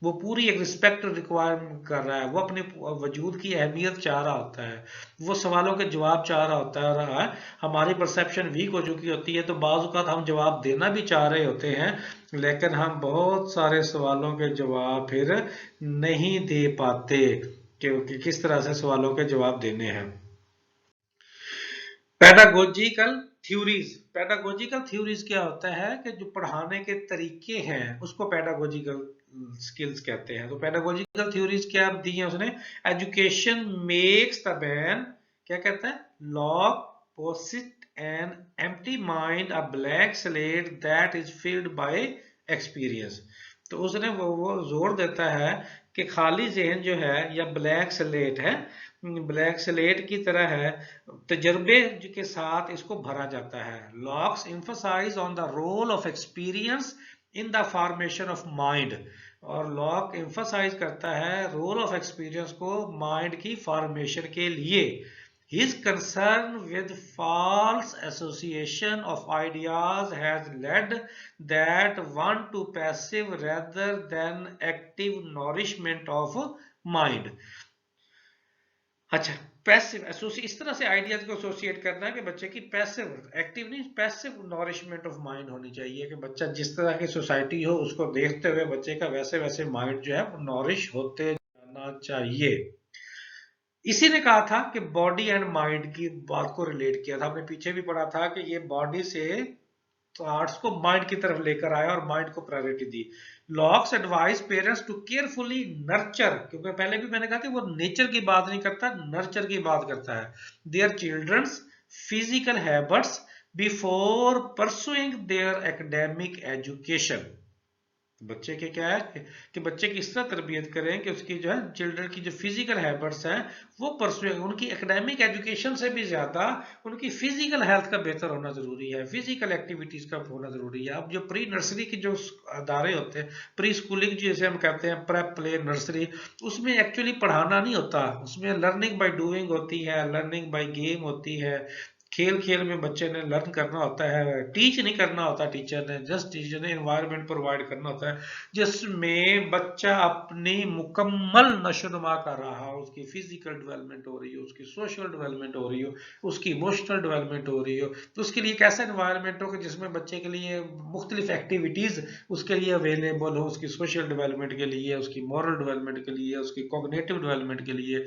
वो पूरी एक रिस्पेक्ट रिक्वायर कर रहा है, वो अपने वजूद की अहमियत चाह रहा होता है, वो सवालों के जवाब चाह रहा होता है। और हमारी परसेप्शन वीक हो चुकी होती है तो बाज़ औक़ात हम जवाब देना भी चाह रहे होते हैं, लेकिन हम बहुत सारे सवालों के जवाब फिर नहीं दे पाते, क्योंकि किस तरह से सवालों के जवाब देने हैं। पेडागोजिकल थ्योरीज, पेडागोजिकल थ्योरीज क्या होता है कि जो पढ़ाने के तरीके हैं उसको पेडागोजिकल स्किल्स कहते हैं। तो पेडागोजिकल थ्योरीज क्या दी है उसने, एजुकेशन मेक्स द मैन, क्या कहता है, Locke posit an empty mind, a blank slate that is filled by experience. तो उसने वो जोर देता है कि खाली जहन जो है या ब्लैंक स्लेट है, ब्लैक स्लेट की तरह है, तजर्बे के साथ इसको भरा जाता है। Locke's emphasise on the role of experience in the formation of mind, और लॉक एम्फसाइज करता है रोल ऑफ एक्सपीरियंस को माइंड की फॉर्मेशन के लिए। His concern with false association of ideas has led that one to passive rather than active nourishment of mind। अच्छा, passive associate, इस तरह से आइडियाज को एसोसिएट करना है कि बच्चे की पैसिव, एक्टिव नहीं, पैसिव नॉरिशमेंट ऑफ माइंड होनी चाहिए, कि बच्चा जिस तरह की सोसाइटी हो उसको देखते हुए बच्चे का वैसे वैसे माइंड जो है वो नॉरिश होते जाना चाहिए। इसी ने कहा था कि बॉडी एंड माइंड की बात को रिलेट किया था, हमने पीछे भी पढ़ा था कि ये बॉडी से थॉट्स को माइंड की तरफ लेकर आया और माइंड को प्रायोरिटी दी। Locke's advise parents to carefully nurture, क्योंकि पहले भी मैंने कहा कि वो नेचर की बात नहीं करता, नर्चर की बात करता है, their children's physical habits before pursuing their academic education. बच्चे के क्या है कि बच्चे की इस तरह तरबियत करें कि उसकी जो है चिल्ड्रन की जो फिजिकल हैबिट्स हैं वो परसुए, उनकी एकेडमिक एजुकेशन से भी ज्यादा उनकी फिजिकल हेल्थ का बेहतर होना जरूरी है, फिजिकल एक्टिविटीज का होना जरूरी है। अब जो प्री नर्सरी की जो अदारे होते हैं, प्री स्कूलिंग जिसे हम कहते हैं, प्रेप प्ले नर्सरी, उसमें एक्चुअली पढ़ाना नहीं होता, उसमें लर्निंग बाय डूइंग होती है, लर्निंग बाय गेम होती है, खेल खेल में बच्चे ने लर्न करना होता है, टीच नहीं करना होता टीचर ने, जस्ट टीचर ने एनवायरनमेंट प्रोवाइड करना होता है जिसमें बच्चा अपनी मुकम्मल नशोनुमा कर रहा हो, उसकी फिजिकल डेवलपमेंट हो रही हो, उसकी सोशल डेवलपमेंट हो रही हो, उसकी इमोशनल डेवलपमेंट हो रही हो। तो उसके लिए एक ऐसा एनवायरनमेंट हो कि जिसमें बच्चे के लिए मुख्तलिफ एक्टिविटीज उसके लिए अवेलेबल हो, उसकी सोशल डेवलपमेंट के लिए, उसकी मॉरल डेवलपमेंट के लिए, उसकी कॉग्निटिव डेवलपमेंट के लिए,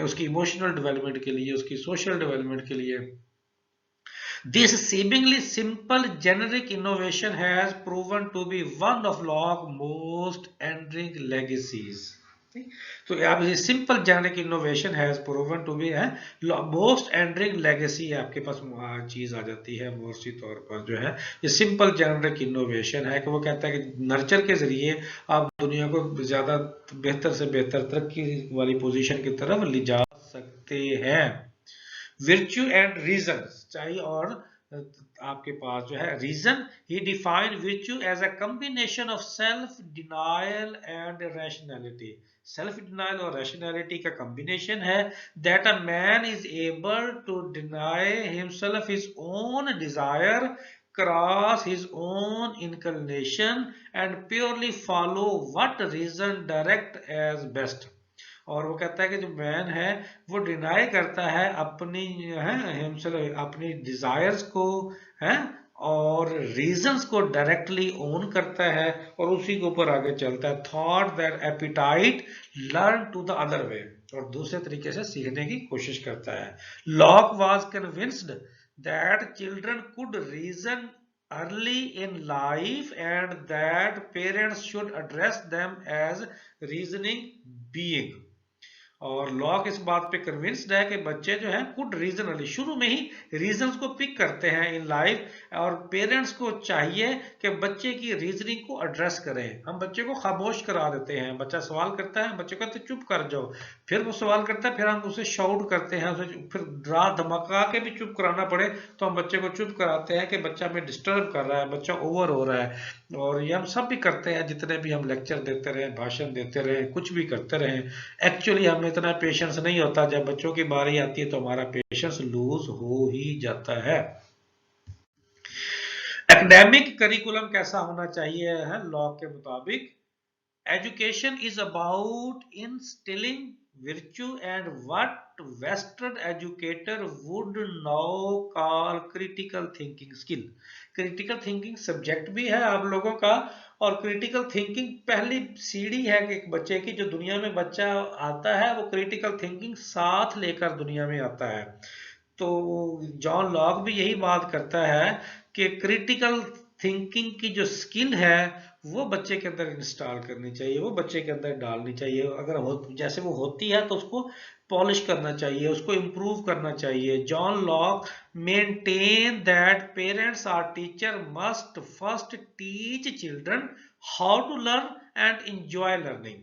उसकी इमोशनल डेवलपमेंट के लिए, उसकी सोशल डेवलपमेंट के लिए। This seemingly simple generic innovation has proven to be one of Locke's most enduring legacies. तो आप ये simple generic innovation has proven to be है मोस्ट एंडरिंग लेगेसी, आपके पास चीज आ जाती है मोर्सी तौर पर जो है ये सिंपल जेनेरिक इनोवेशन है कि वो कहता है कि नर्चर के जरिए आप दुनिया को ज्यादा बेहतर से बेहतर तरक्की वाली पोजीशन की तरफ ले जा सकते हैं। virtue and reason चाहिए, और आपके पास जो है reason, he define virtue as a combination of self denial and rationality। Self denial और रैशनैलिटी का कॉम्बिनेशन है, that a man is able to deny himself his own desire, cross his own inclination and purely follow what reason direct as best। और वो कहता है कि जो man है वो डिनाई करता है अपनी है हिमसेल्फ, अपनी डिजायर्स को है और रीजंस को डायरेक्टली ओन करता है और उसी के ऊपर आगे चलता है। Thought that appetite learn to the other way, और दूसरे तरीके से सीखने की कोशिश करता है। Locke was convinced that children could reason early in life and that parents should address them as reasoning being। और लॉक इस बात पे कन्विंस्ड है कि बच्चे जो है कुड रीजनली शुरू में ही रीजंस को पिक करते हैं इन लाइफ, और पेरेंट्स को चाहिए कि बच्चे की रीजनिंग को एड्रेस करें। हम बच्चे को खामोश करा देते हैं, बच्चा सवाल करता है, बच्चे कहते चुप कर जाओ, फिर वो सवाल करता है, फिर हम उसे शाउट करते हैं, उसे फिर डरा धमका के भी चुप कराना पड़े तो हम बच्चे को चुप कराते हैं कि बच्चा हमें डिस्टर्ब कर रहा है, बच्चा ओवर हो रहा है। और ये हम सब भी करते हैं, जितने भी हम लेक्चर देते रहे, भाषण देते रहे, कुछ भी करते रहे, एक्चुअली हमें इतना पेशेंस नहीं होता, जब बच्चों की बारी आती है तो हमारा पेशेंस लूज हो ही जाता है। एकेडमिक करिकुलम कैसा होना चाहिए है लॉ के मुताबिक, education is about instilling virtue and what western educator would now call critical thinking skill। Critical thinking subject भी है आप लोगों का, और क्रिटिकल थिंकिंग पहली सीढ़ी है कि एक बच्चे की, जो दुनिया में बच्चा आता है वो क्रिटिकल थिंकिंग साथ लेकर दुनिया में आता है। तो जॉन लॉक भी यही बात करता है कि क्रिटिकल थिंकिंग की जो स्किल है वो बच्चे के अंदर इंस्टॉल करनी चाहिए, वो बच्चे के अंदर डालनी चाहिए। अगर जैसे वो होती है तो उसको पॉलिश करना चाहिए, उसको इम्प्रूव करना चाहिए। John Locke maintain that parents or teacher must first teach children how to learn and enjoy learning.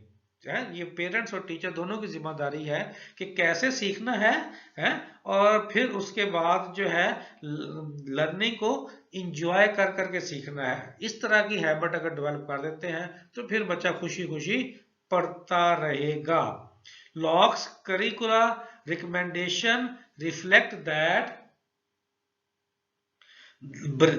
ये पेरेंट्स और टीचर दोनों की जिम्मेदारी है कि कैसे सीखना है और फिर उसके बाद जो है लर्निंग को इंजॉय कर करके सीखना है। इस तरह की हैबिट अगर डेवलप कर देते हैं तो फिर बच्चा खुशी खुशी पढ़ता रहेगा। Locks करिकुला recommendation reflect that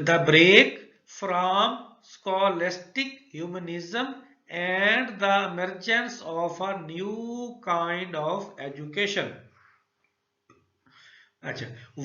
the break from scholastic humanism and the emergence of a new kind of education.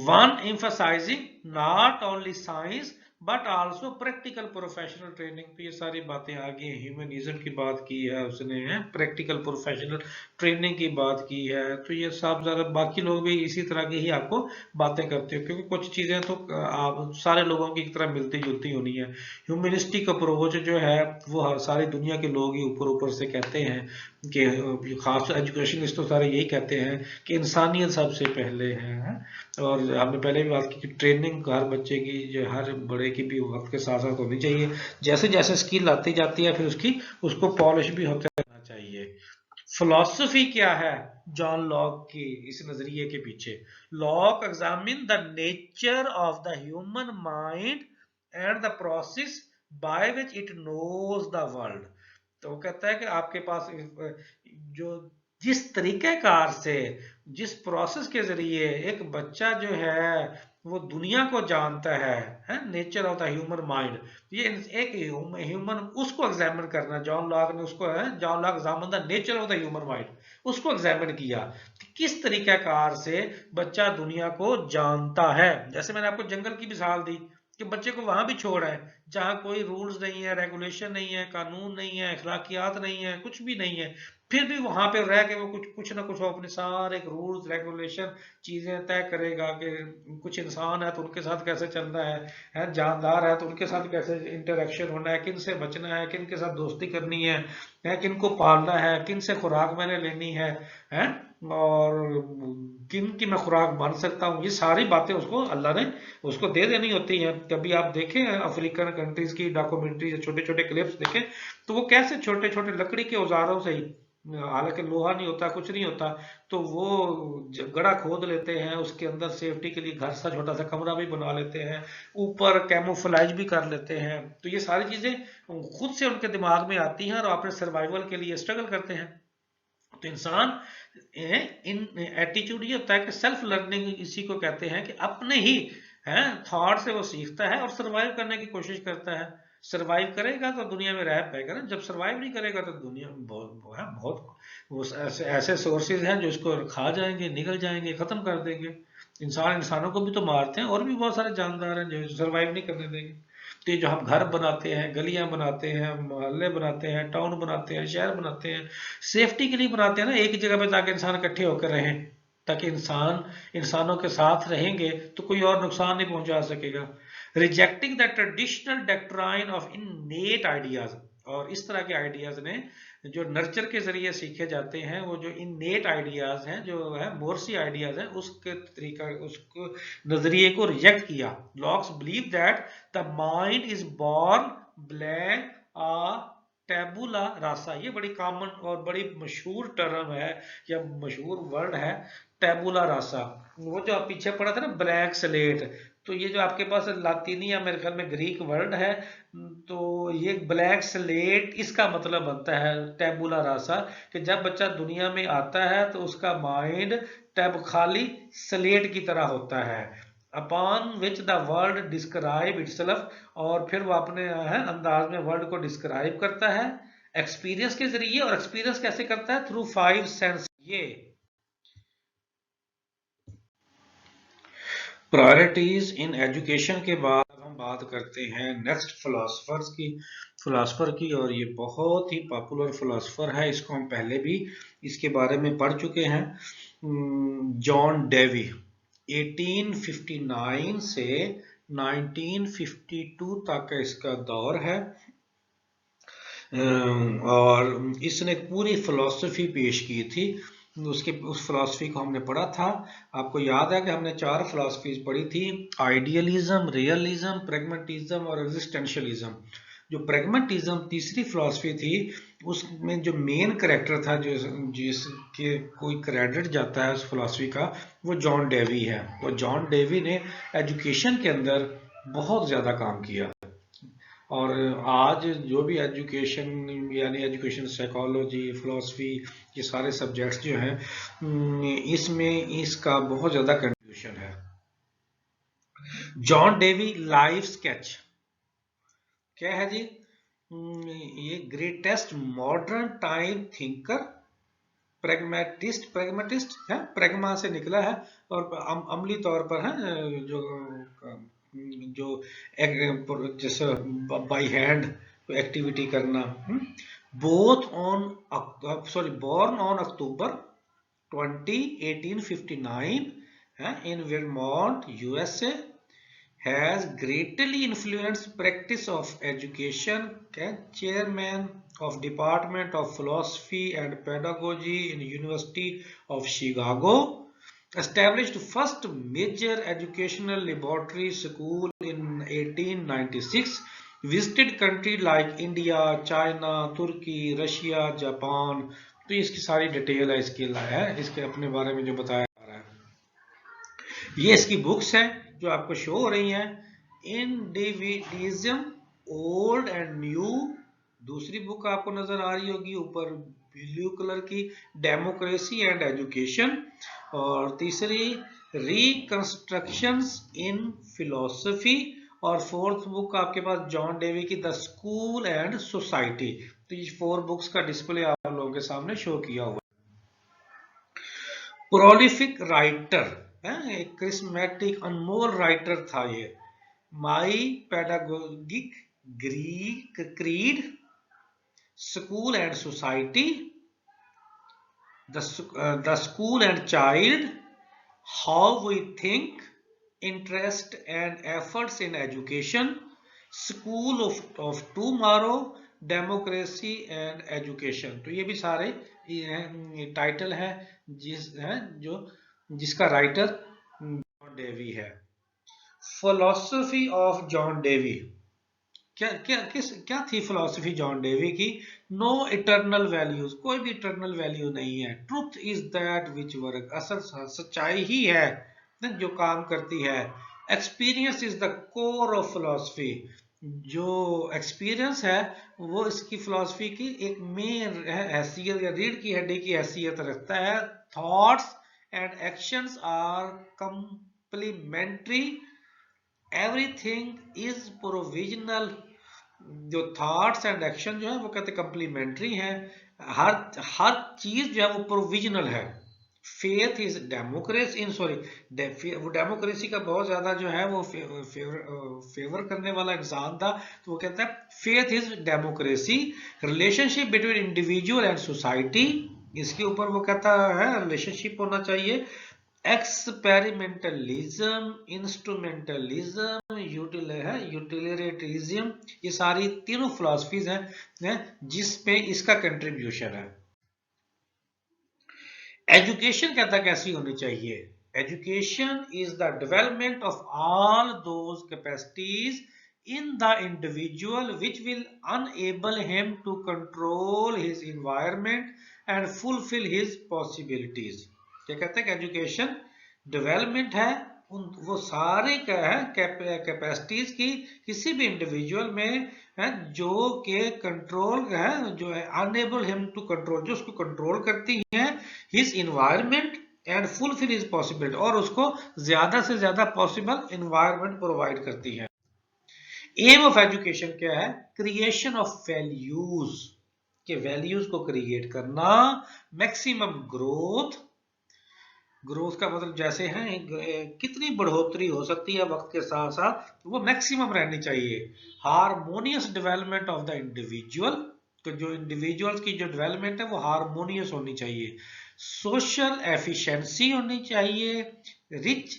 One emphasizing not only science but also practical professional training. तो ये सारी बातें आ गई, ह्यूमनिज्म की बात की है उसने, प्रैक्टिकल प्रोफेशनल ट्रेनिंग की बात की है। तो ये सब ज़्यादा बाकी लोग भी इसी तरह की ही आपको बातें करते हो, क्योंकि कुछ चीज़ें तो आप सारे लोगों की तरह मिलती जुलती होनी है। ह्यूमनिस्टिक अप्रोच जो है वो हर सारी दुनिया के लोग ही ऊपर ऊपर से कहते हैं कि खास एजुकेशनिस्ट तो सारे यही कहते हैं कि इंसानियत सबसे पहले है। और हमने पहले भी बात की कि ट्रेनिंग हर बच्चे की, जो हर बड़े की भी वक्त के साथ साथ होनी चाहिए। जैसे जैसे स्किल आती जाती है फिर उसको पॉलिश भी होते रहना चाहिए। फिलॉसफी क्या है जॉन लॉक की इस नजरिए के पीछे? Locke examine the nature of the human mind and the process by which it knows the world. तो वो कहता है कि आपके पास जो जिस तरीकेकार से, जिस प्रोसेस के जरिए एक बच्चा जो है वो दुनिया को जानता है nature of the human mind, ये एक ह्यूमन उसको एग्जामिन करना। जॉन लॉक ने उसको John Locke examine the nature of the human mind, उसको एग्जामिन किया कि किस तरीकेकार से बच्चा दुनिया को जानता है। जैसे मैंने आपको जंगल की मिसाल दी कि बच्चे को वहां भी छोड़ है जहां कोई रूल्स नहीं है, रेगुलेशन नहीं है, कानून नहीं है, अखलाकियात नहीं है, कुछ भी नहीं है, फिर भी वहां पे रह के वो कुछ ना कुछ अपने सारे रूल्स रेगुलेशन चीजें तय करेगा कि कुछ इंसान है तो उनके साथ कैसे चलना है, जानदार है तो उनके साथ कैसे इंटरेक्शन होना है, किन से बचना है, किन के साथ दोस्ती करनी है किन को पालना है, किन से खुराक मैंने लेनी है और किन की मैं खुराक बन सकता हूँ। ये सारी बातें उसको अल्लाह ने उसको दे देनी होती है। कभी आप देखें अफ्रीकन कंट्रीज की डॉक्यूमेंट्री या छोटे छोटे क्लिप्स देखें तो वो कैसे छोटे छोटे लकड़ी के औजारों से ही, हालांकि लोहा नहीं होता कुछ नहीं होता, तो वो गड़ा खोद लेते हैं, उसके अंदर सेफ्टी के लिए घर सा छोटा सा कमरा भी बना लेते हैं, ऊपर कैमोफ्लेज भी कर लेते हैं। तो ये सारी चीजें खुद से उनके दिमाग में आती हैं और अपने सर्वाइवल के लिए स्ट्रगल करते हैं। तो इंसान इन एटीट्यूड ये होता है कि सेल्फ लर्निंग इसी को कहते हैं कि अपने ही थॉट से वो सीखता है और सरवाइव करने की कोशिश करता है। सरवाइव करेगा तो दुनिया में रह पाएगा ना, जब सरवाइव नहीं करेगा तो दुनिया में बहुत वो ऐसे सोर्सेज हैं जो इसको खा जाएंगे, निकल जाएंगे, खत्म कर देंगे। इंसानों को भी तो मारते हैं और भी बहुत सारे जानदार हैं जो सरवाइव नहीं करने देंगे। तो ये जो हम घर बनाते हैं, गलियां बनाते हैं, मोहल्ले बनाते हैं, टाउन बनाते हैं, शहर बनाते हैं, सेफ्टी के लिए बनाते हैं ना, एक जगह पे ताकि इंसान इकट्ठे होकर रहें, ताकि इंसानों के साथ रहेंगे तो कोई और नुकसान नहीं पहुंचा सकेगा। Rejecting the traditional doctrine of innate ideas, और इस तरह के आइडियाज ने जो नर्चर के जरिए सीखे जाते हैं, वो जो इननेट आइडियाज हैं, जो है मोरसी आइडियाज हैं, उसके तरीका उसको नजरिए को रिजेक्ट किया। Locke's believe that the mind is born blank a tabula rasa. ये बड़ी कॉमन और बड़ी मशहूर टर्म है या मशहूर वर्ड है, टैबुला रासा। वो जो आप पीछे पढ़ा था ना ब्लैंक स्लेट, तो ये जो आपके पास लातीनी या मेरे ख्याल में ग्रीक वर्ड है, तो ये ब्लैक स्लेट इसका मतलब बनता है टैबुला रासा, कि जब बच्चा दुनिया में आता है तो उसका माइंड टैब खाली स्लेट की तरह होता है, upon which the world describe itself, और फिर वो अपने अंदाज में वर्ल्ड को डिस्क्राइब करता है एक्सपीरियंस के जरिए। और एक्सपीरियंस कैसे करता है? Through 5 sense. ये प्रायोरिटीज इन एजुकेशन के बाद हम बात करते हैं नेक्स्ट फिलोसफर की, और ये बहुत ही पॉपुलर फिलोसफर है, इसको हम पहले भी इसके बारे में पढ़ चुके हैं। जॉन डेवी 1859 से 1952 तक का इसका दौर है। और इसने पूरी फिलॉसफी पेश की थी। उस फिलॉसफी को हमने पढ़ा था। आपको याद है कि हमने 4 फिलॉसफीज पढ़ी थी, आइडियलिज्म, रियलिज्म, प्रेगमेटिज्म और एग्जिस्टेंशियलिज्म। जो प्रेगमेटिज्म तीसरी फिलॉसफी थी, उसमें जो मेन करेक्टर था, जो जिसके कोई क्रेडिट जाता है उस फिलॉसफी का, वो जॉन डेवी है। और जॉन डेवी ने एजुकेशन के अंदर बहुत ज़्यादा काम किया। और आज जो भी एजुकेशन, यानी एजुकेशन साइकोलॉजी, फिलॉसफी, ये सारे सब्जेक्ट्स जो हैं, इसमें इसका बहुत ज़्यादा कंट्रीब्यूशन है। जॉन डेवी लाइफ स्केच क्या है जी? ये greatest modern time thinker, pragmatist है, प्रेगमा से निकला है, और अमली तौर पर है जो जैसे बाई हैंड एक्टिविटी करना। born on October 20, 1859 in Vermont, USA, has greatly influenced practice of education, chairman of Department of Philosophy and Pedagogy in University of Chicago, established first major educational laboratory school in 1896, visited countries like India, China, Turkey, Russia, Japan। तो इसकी सारी detail है, इसके अपने बारे में जो बताया जा रहा है। ये इसकी बुक्स हैं जो आपको शो हो रही हैं। इंडिविजुअलिज्म ओल्ड एंड न्यू, दूसरी बुक आपको नजर आ रही होगी ऊपर ब्लू कलर की, डेमोक्रेसी एंड एजुकेशन, और तीसरी रिकंस्ट्रक्शंस इन फिलोसफी, और फोर्थ बुक आपके पास जॉन डेवी की द स्कूल एंड सोसाइटी। तो ये 4 बुक्स का डिस्प्ले आप लोगों के सामने शो किया हुआ है। प्रोलिफिक राइटर, एक क्रिस्मेटिक अनमोल राइटर था ये। My pedagogic Greek creed, school and society, the school and child, how we think, interest and efforts in education, school of tomorrow, democracy and education। तो ये भी सारे टाइटल है जिसका राइटर जॉन डेवी है। फिलॉसफी ऑफ जॉन डेवी, क्या थी philosophy John Dewey की? नो इटर्नल वैल्यूज, कोई भी इटर्नल वैल्यू नहीं है। Truth is that which work, असल सच्चाई ही है जो काम करती है। Experience is the core of philosophy, जो एक्सपीरियंस है वो इसकी फिलॉसफी की एक मेन हैसियत या रीढ़ की हड्डी की हैसियत रखता है। Thoughts and actions are complementary, everything is provisional. जो थॉट्स एंड एक्शन जो है वो कहते कंप्लीमेंट्री है, हर चीज जो है वो प्रोविजनल है। फेथ इज डेमोक्रेसी इन वो डेमोक्रेसी का बहुत ज्यादा जो है वो फेवर करने वाला इंसान था, तो वो कहता है faith is democracy. Relationship between individual and society, इसके ऊपर वो कहता है रिलेशनशिप होना चाहिए। एक्सपेरिमेंटलिज्म, इंस्ट्रूमेंटलिज्म, यूटिलिटेरिज्म, ये सारी तीनों फिलॉसफीज हैं जिसपे इसका कंट्रीब्यूशन है। एजुकेशन कहता कैसी होनी चाहिए? Education is the development of all those capacities in the individual which will enable him to control his environment and fulfill his possibilities। क्या कहते हैं? एजुकेशन डेवलपमेंट है वो सारे कैपेसिटीज की किसी भी इंडिविजुअल में है जो के कंट्रोल है, जो है अनेबल हिम टू कंट्रोल, जो उसको कंट्रोल करती है his environment and fulfil his possibility, और उसको ज्यादा से ज्यादा पॉसिबल इन्वायरमेंट प्रोवाइड करती है। एम ऑफ एजुकेशन क्या है? क्रिएशन ऑफ वैल्यूज, के वैल्यूज को क्रिएट करना। मैक्सिमम ग्रोथ, ग्रोथ का मतलब जैसे है कितनी बढ़ोतरी हो सकती है वक्त के साथ साथ, वो मैक्सिमम रहनी चाहिए। Harmonious development of the individual, तो जो इंडिविजुअल्स की जो डेवलपमेंट है वो हारमोनियस होनी चाहिए। सोशल एफिशिएंसी होनी चाहिए। रिच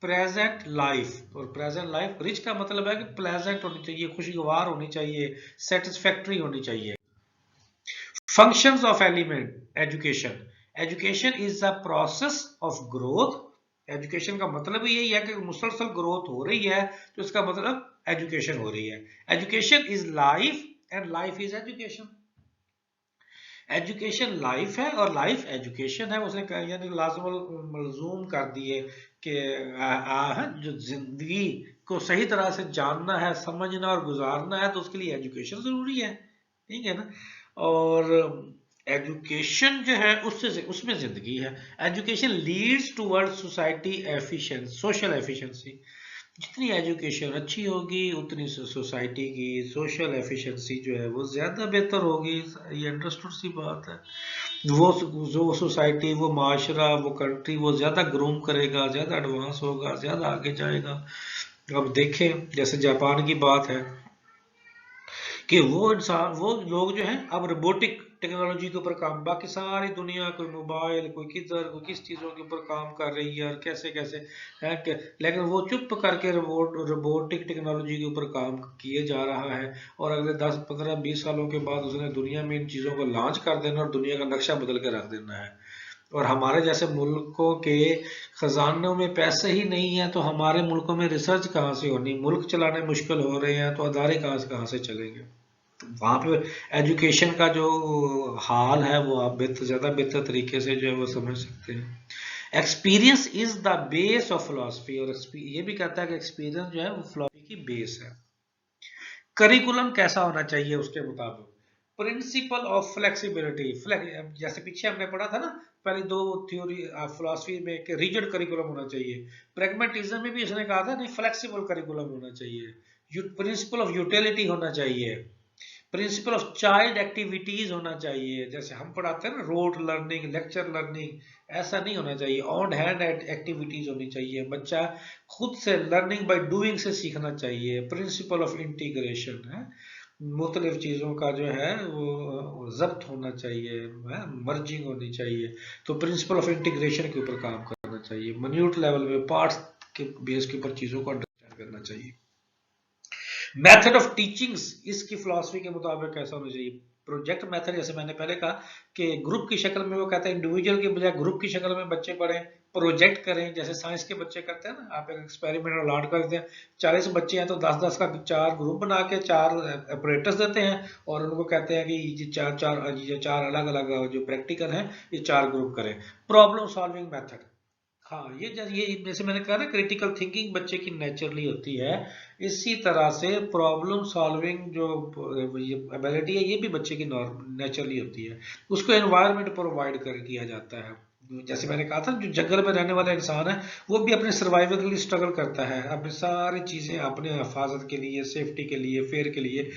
प्रेजेंट लाइफ, और प्रेजेंट लाइफ रिच का मतलब है कि प्लेजेंट होनी चाहिए, खुशगवार होनी चाहिए, सेटिस्फैक्टरी होनी चाहिए। Functions of element education, education is the process of growth. Education का मतलब ही यही है कि मुसलसल ग्रोथ हो रही है, तो इसका मतलब एजुकेशन हो रही है। Education is life and life is education. Education life है और लाइफ एजुकेशन है। उसने यानी लाजम मलजूम कर दिए कि जो जिंदगी को सही तरह से जानना है, समझना और गुजारना है, तो उसके लिए एजुकेशन जरूरी है, ठीक है ना। और एजुकेशन जो है उससे उसमें जिंदगी है। Education leads toward society efficiency, social efficiency. जितनी एजुकेशन अच्छी होगी उतनी सोसाइटी की सोशल एफिशिएंसी जो है वो ज्यादा बेहतर होगी। ये अंडरस्टूड सी बात है। वो जो सोसाइटी, वो माशरा, वो कंट्री वो ज्यादा ग्रूम करेगा, ज्यादा एडवांस होगा, ज्यादा आगे जाएगा। अब देखें जैसे जापान की बात है कि वो इंसान, वो लोग जो है अब रोबोटिक टेक्नोलॉजी के ऊपर काम, बाकी सारी दुनिया कोई मोबाइल, कोई किधर, कोई किस चीज़ों के ऊपर काम कर रही है और कैसे कैसे है कि, लेकिन वो चुप करके रोबोटिक टेक्नोलॉजी के ऊपर काम किए जा रहा है। और अगले 10 15 20 सालों के बाद उसने दुनिया में इन चीज़ों को लॉन्च कर देना और दुनिया का नक्शा बदल के रख देना है। और हमारे जैसे मुल्कों के खजानों में पैसे ही नहीं है, तो हमारे मुल्कों में रिसर्च कहाँ से होनी, मुल्क चलाने मुश्किल हो रहे हैं, तो अदारे कहाँ से चलेंगे। वहां पे एजुकेशन का जो हाल है वो आप ज्यादा बेहतर तरीके से जो है वो समझ सकते हैं। Experience is the base of philosophy, और ये भी कहता है कि एक्सपीरियंस जो है वो फिलॉसफी की बेस है। करिकुलम कैसा होना चाहिए उसके मुताबिक, प्रिंसिपल ऑफ फ्लेक्सिबिलिटी, जैसे पीछे हमने पढ़ा था ना पहले दो थ्योरी फिलॉसफी में कि रिजिड करिकुलम होना चाहिए। प्रैग्मेटिज्म में भी इसने कहा था नहीं, फ्लेक्सिबल करिकुलम होना चाहिए। प्रिंसिपल ऑफ यूटिलिटी होना चाहिए, प्रिंसिपल ऑफ चाइल्ड एक्टिविटीज होना चाहिए। जैसे हम पढ़ाते हैं ना रोड लर्निंग, लेक्चर लर्निंग, ऐसा नहीं होना चाहिए। ऑन हैंड एक्टिविटीज होनी चाहिए, बच्चा खुद से लर्निंग बाय डूइंग से सीखना चाहिए। प्रिंसिपल ऑफ इंटीग्रेशन है, मुख्तलिफ चीज़ों का जो है वो जब्त होना चाहिए, मर्जिंग होनी चाहिए। तो प्रिंसिपल ऑफ इंटीग्रेशन के ऊपर काम करना चाहिए, मिन्यूट लेवल में पार्ट्स के बेस के ऊपर चीज़ों को अंडरस्टैंड करना चाहिए। मेथड ऑफ टीचिंग्स इसकी फिलॉसफी के मुताबिक कैसा होना चाहिए। प्रोजेक्ट मेथड, जैसे मैंने पहले कहा कि ग्रुप की शक्ल में, वो कहते हैं इंडिविजुअल के बजाय ग्रुप की शक्ल में बच्चे पढ़ें, प्रोजेक्ट करें, जैसे साइंस के बच्चे करते हैं ना। आप एक एक्सपेरिमेंट अलॉट करते हैं, 40 बच्चे हैं तो 10-10 का 4 ग्रुप बना के 4 ऑपरेटर्स देते हैं और उनको कहते हैं कि ये चार अलग अलग जो प्रैक्टिकल हैं ये 4 ग्रुप करें। प्रॉब्लम सॉल्विंग मेथड, हाँ ये जैसे मैंने कहा ना क्रिटिकल थिंकिंग बच्चे की नेचुरली होती है, इसी तरह से प्रॉब्लम सॉल्विंग जो ये एबिलिटी है ये भी बच्चे की नेचुरली होती है। उसको एनवायरनमेंट प्रोवाइड कर किया जाता है। जैसे मैंने कहा था जो जंगल में रहने वाला इंसान है वो भी अपने सर्वाइवल के लिए स्ट्रगल करता है, अपनी सारी चीजें अपने हिफाजत के लिए, सेफ्टी के लिए, फेयर के लिए